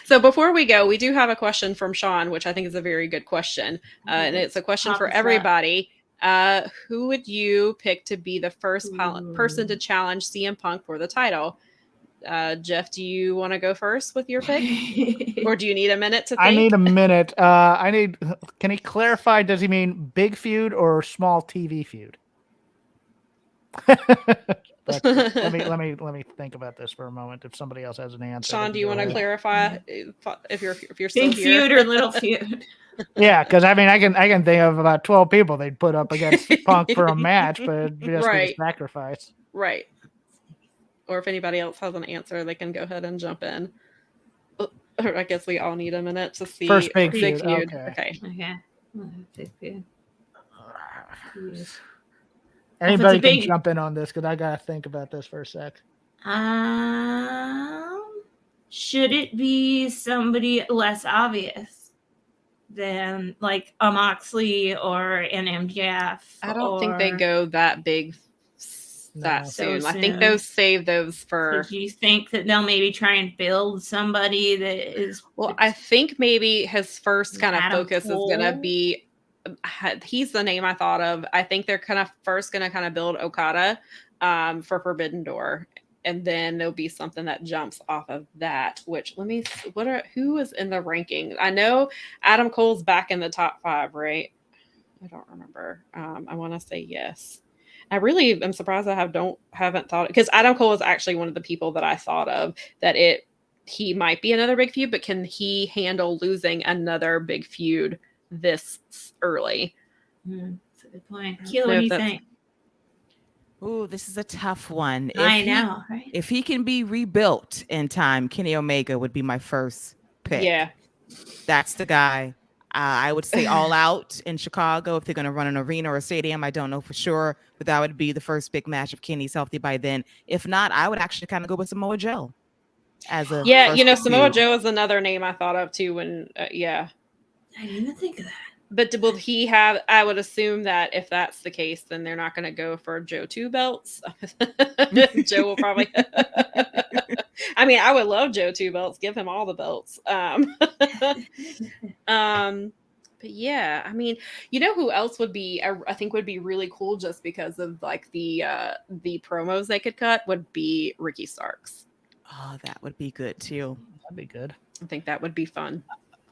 So before we go, we do have a question from Sean, which I think is a very good question. And it's a question for everybody. Who would you pick to be the first person to challenge CM Punk for the title? Jeff, do you want to go first with your pick? Or do you need a minute to think? I need a minute. Can he clarify, does he mean big feud or small TV feud? Let me think about this for a moment. If somebody else has an answer, Sean, do you want to clarify if you're still big here? Feud or little feud? Yeah, because I mean, I can think of about 12 people they'd put up against Punk for a match, but it'd just be a sacrifice. Right. Or if anybody else has an answer, they can go ahead and jump in. Or I guess we all need a minute to see. First big feud. Okay. Big feud. Anybody can jump in on this because I gotta think about this for a sec. Should it be somebody less obvious than like a Moxley or an MJF? I don't think they go that big that soon. I think they'll save those for. So do you think that they'll maybe try and build somebody that is? Well, I think maybe his first kind of focus is gonna be. He's the name I thought of. I think they're kind of first going to kind of build Okada for Forbidden Door, and then there'll be something that jumps off of that. Which who is in the ranking? I know Adam Cole's back in the top 5, right? I don't remember. I want to say yes. I really am surprised I haven't thought, because Adam Cole is actually one of the people that I thought of that he might be another big feud, but can he handle losing another big feud this early? That's a good point. Keela, what do you think? Ooh, this is a tough one. I know, right? If he can be rebuilt in time, Kenny Omega would be my first pick. Yeah. That's the guy. I would say All Out in Chicago if they're going to run an arena or a stadium. I don't know for sure, but that would be the first big match if Kenny's healthy by then. If not, I would actually kind of go with Samoa Joe. Samoa Joe is another name I thought of too when, I didn't even think of that. But will he have, I would assume that if that's the case, then they're not going to go for Joe 2 belts. Joe will probably. I mean, I would love Joe 2 belts. Give him all the belts. But yeah, I mean, you know who else would be? I think would be really cool just because of like the promos they could cut would be Ricky Starks. Oh, that would be good too. That'd be good. I think that would be fun.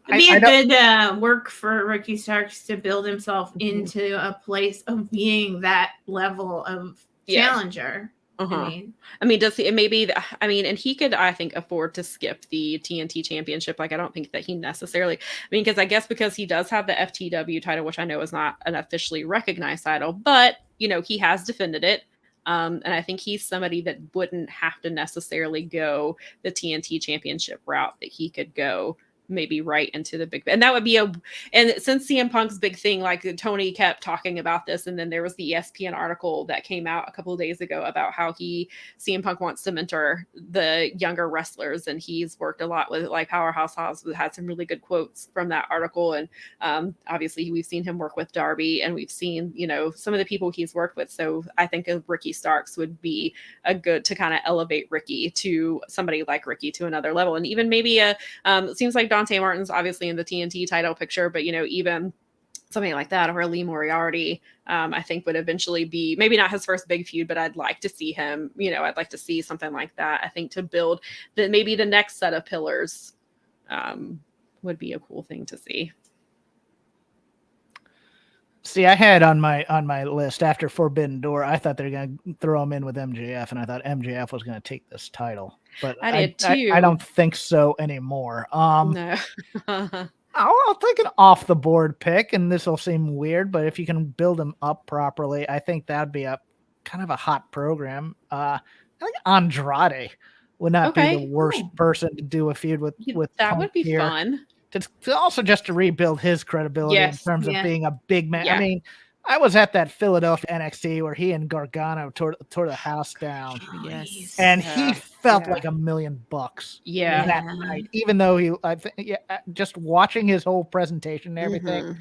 It'd be a good work for Ricky Starks to build himself into a place of being that level of challenger. I mean, does he? Maybe. I mean, and he could, I think, afford to skip the TNT Championship. Like, I don't think that he necessarily. I mean, because I guess because he does have the FTW title, which I know is not an officially recognized title, but you know, he has defended it. And I think he's somebody that wouldn't have to necessarily go the TNT Championship route. That he could go maybe right into the big, and that would be and since CM Punk's big thing, like Tony kept talking about this, and then there was the ESPN article that came out a couple of days ago about how CM Punk wants to mentor the younger wrestlers, and he's worked a lot with like Powerhouse Hobbs, had some really good quotes from that article, and obviously we've seen him work with Darby, and we've seen, you know, some of the people he's worked with, so I think Ricky Starks would be a good to kind of elevate Ricky to somebody like Ricky to another level, and even maybe it seems like Dante Martin's obviously in the TNT title picture, but you know, even something like that, or Lee Moriarty, I think would eventually be maybe not his first big feud, but I'd like to see him, you know, I'd like to see something like that. I think to build maybe the next set of pillars would be a cool thing to see. See, I had on my list after Forbidden Door, I thought they were going to throw him in with MJF, and I thought MJF was going to take this title. But I did too. I don't think so anymore. No. I'll take an off the board pick, and this will seem weird, but if you can build him up properly, I think that'd be a kind of a hot program. I think Andrade would not be the worst person to do a feud with. That Punk would be here. fun. To also just to rebuild his credibility in terms of being a big man. Yeah. I mean, I was at that Philadelphia NXT where he and Gargano tore the house down. Yes. And he felt like $1 million that night, even though just watching his whole presentation and everything.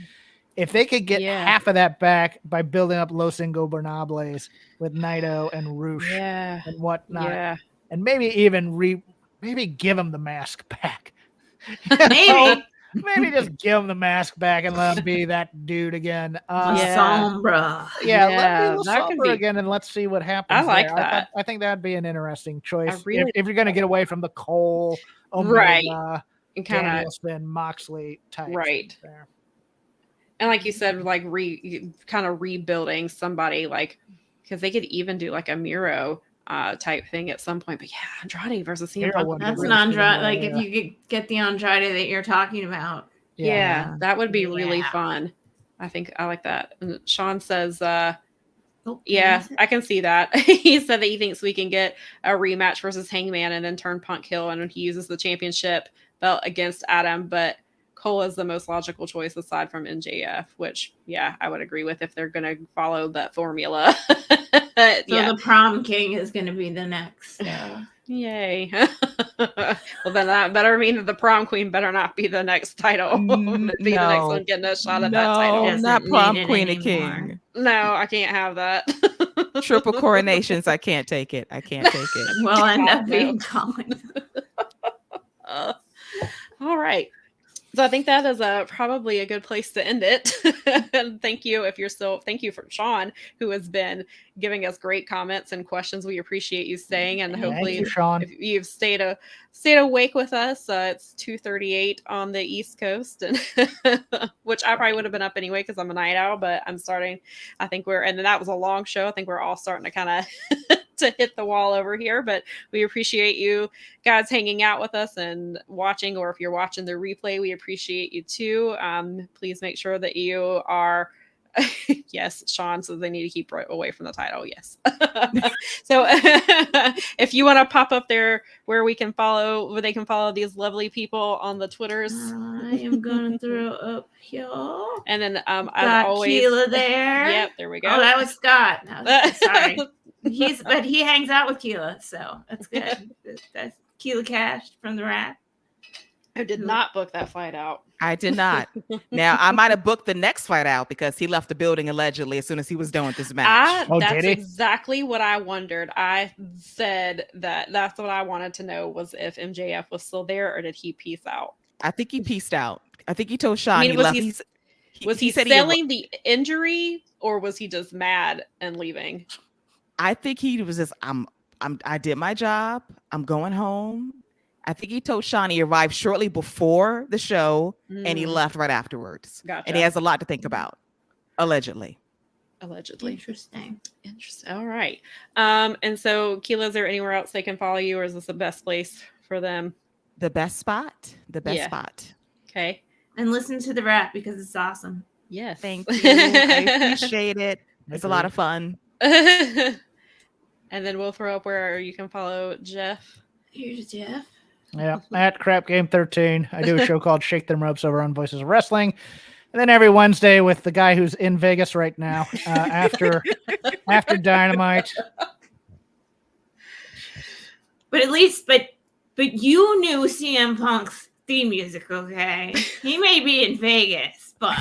If they could get half of that back by building up Los Ingobernables with Naito and Rush and whatnot, and maybe even maybe give him the mask back. Maybe just give him the mask back and let him be that dude again. Sombra. Let me Sombra again, and let's see what happens. I like that. I think that'd be an interesting choice if you're going to get away from the Cole, and kind of Moxley type, right? There. And like you said, like kind of rebuilding somebody, like because they could even do like a Miro type thing at some point, but Andrade versus CM Punk. That's an Andrade. Like if you could get the Andrade that you're talking about, that would be really fun. I think I like that. And Sean says, I can see that. He said that he thinks we can get a rematch versus Hangman and then turn Punk heel, and he uses the championship belt against Adam, but Cole is the most logical choice aside from MJF, which I would agree with if they're going to follow that formula. The prom king is going to be the next. Yay. Well, then that better mean that the prom queen better not be the next title. The next one getting a shot at that title. Not prom queen and king. No, I can't have that. Triple coronations. I can't take it. We'll end up being Colin. All right. So I think that is probably a good place to end it. And thank you for Sean, who has been giving us great comments and questions. We appreciate you staying, and hopefully if you've stayed awake with us. It's 2:38 on the East Coast, and which I probably would have been up anyway because I'm a night owl, but I'm starting. I think and that was a long show. I think we're all starting to kind of to hit the wall over here, but we appreciate you guys hanging out with us and watching, or if you're watching the replay, we appreciate you too. Please make sure that you are yes, Sean says they need to keep away from the title. Yes. So if you want to pop up there where they can follow these lovely people on the Twitters. I am gonna throw up here. And then as always, Keela there. Yep, there we go. Oh, that was Scott. Sorry. But he hangs out with Keela, so that's good. That's Keela Cash from the Wrap. I did not book that flight out. I did not. Now, I might have booked the next fight out because he left the building allegedly as soon as he was done with this match. That's exactly what I wondered. I said that's what I wanted to know was if MJF was still there or did he peace out? I think he peaced out. I think he told Sean I mean, he was left. Was he selling the injury or was he just mad and leaving? I think he was just, I did my job. I'm going home. I think he told Sean he arrived shortly before the show and he left right afterwards. Gotcha. And he has a lot to think about. Allegedly. Interesting. All right. And so Keila, is there anywhere else they can follow you or is this the best place for them? The best spot. Spot. Okay. And listen to the rap because it's awesome. Yes. Thank you. I appreciate it. It's a lot of fun. And then we'll throw up where you can follow Jeff. Here's Jeff. Yeah, at Crap Game 13. I do a show called Shake Them Ropes over on Voices of Wrestling. And then every Wednesday with the guy who's in Vegas right now after Dynamite. But at least, but you knew CM Punk's theme music, okay? He may be in Vegas, but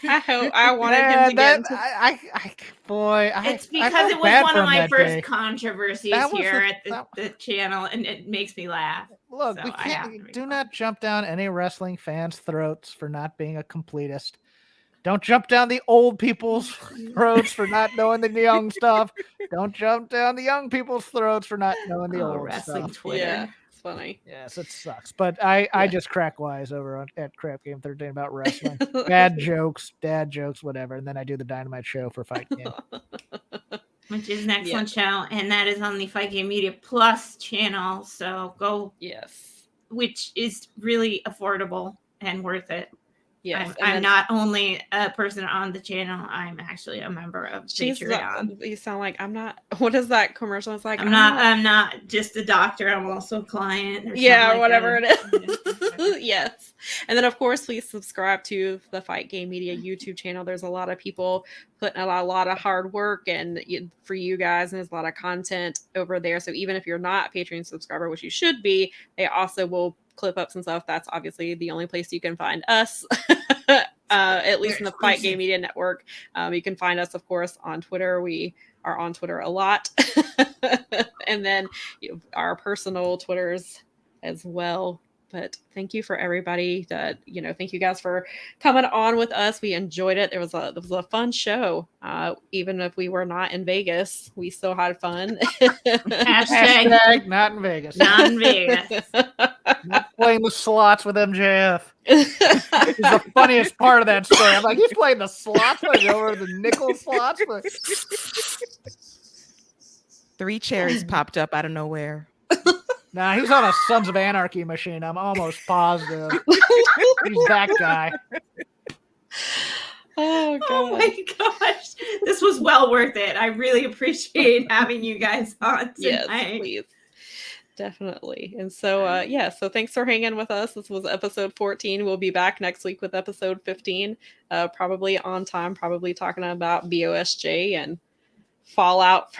I wanted him to get into... It's because it was one of my first controversies here at the channel, and it makes me laugh. Look, so we can't, do not jump down any wrestling fans' throats for not being a completist. Don't jump down the old people's throats for not knowing the young stuff. Don't jump down the young people's throats for not knowing the old wrestling stuff. Twitter. Yeah, it's funny. Yes, it sucks. But I just crack wise over at Crap Game 13 about wrestling. Dad jokes, whatever. And then I do the Dynamite show for Fight Game. Which is an excellent channel, and that is on the Fight Game Media Plus channel. So go, which is really affordable and worth it. Yes, I'm not only a person on the channel; I'm actually a member of Patreon. You sound like I'm not. What is that commercial? It's like I'm not just a doctor. I'm also a client. Or whatever it is. Yes, and then of course, please subscribe to the Fight Game Media YouTube channel. There's a lot of people putting a lot of hard work and for you guys, and there's a lot of content over there. So even if you're not a Patreon subscriber, which you should be, they also will clip ups and stuff. That's obviously the only place you can find us, at least in the Fight Game Media Network. You can find us, of course, on Twitter. We are on Twitter a lot. And then our personal Twitters as well. But thank you for everybody that, thank you guys for coming on with us. We enjoyed it. It was a fun show. Even if we were not in Vegas, we still had fun. Hashtag not in Vegas. Not in Vegas. Not playing the slots with MJF. It's the funniest part of that story. I'm like, he's playing the slots, like over the nickel slots. But... 3 cherries popped up out of nowhere. Nah, he's on a Sons of Anarchy machine. I'm almost positive. He's that guy. Oh, God. Oh my gosh. This was well worth it. I really appreciate having you guys on tonight. Yes, please. Definitely. And so, so thanks for hanging with us. This was episode 14. We'll be back next week with episode 15, probably on time, probably talking about BOSJ and fallout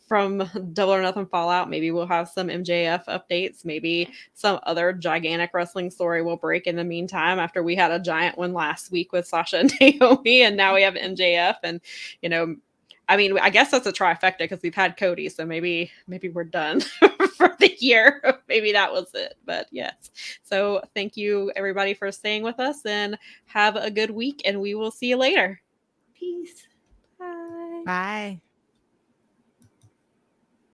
from Double or Nothing Fallout. Maybe we'll have some MJF updates. Maybe some other gigantic wrestling story will break in the meantime after we had a giant one last week with Sasha and Naomi, and now we have MJF. And, I guess that's a trifecta because we've had Cody, so maybe we're done for the year. Maybe that was it. But yes. So thank you, everybody, for staying with us, and have a good week, and we will see you later. Peace. Bye. Bye.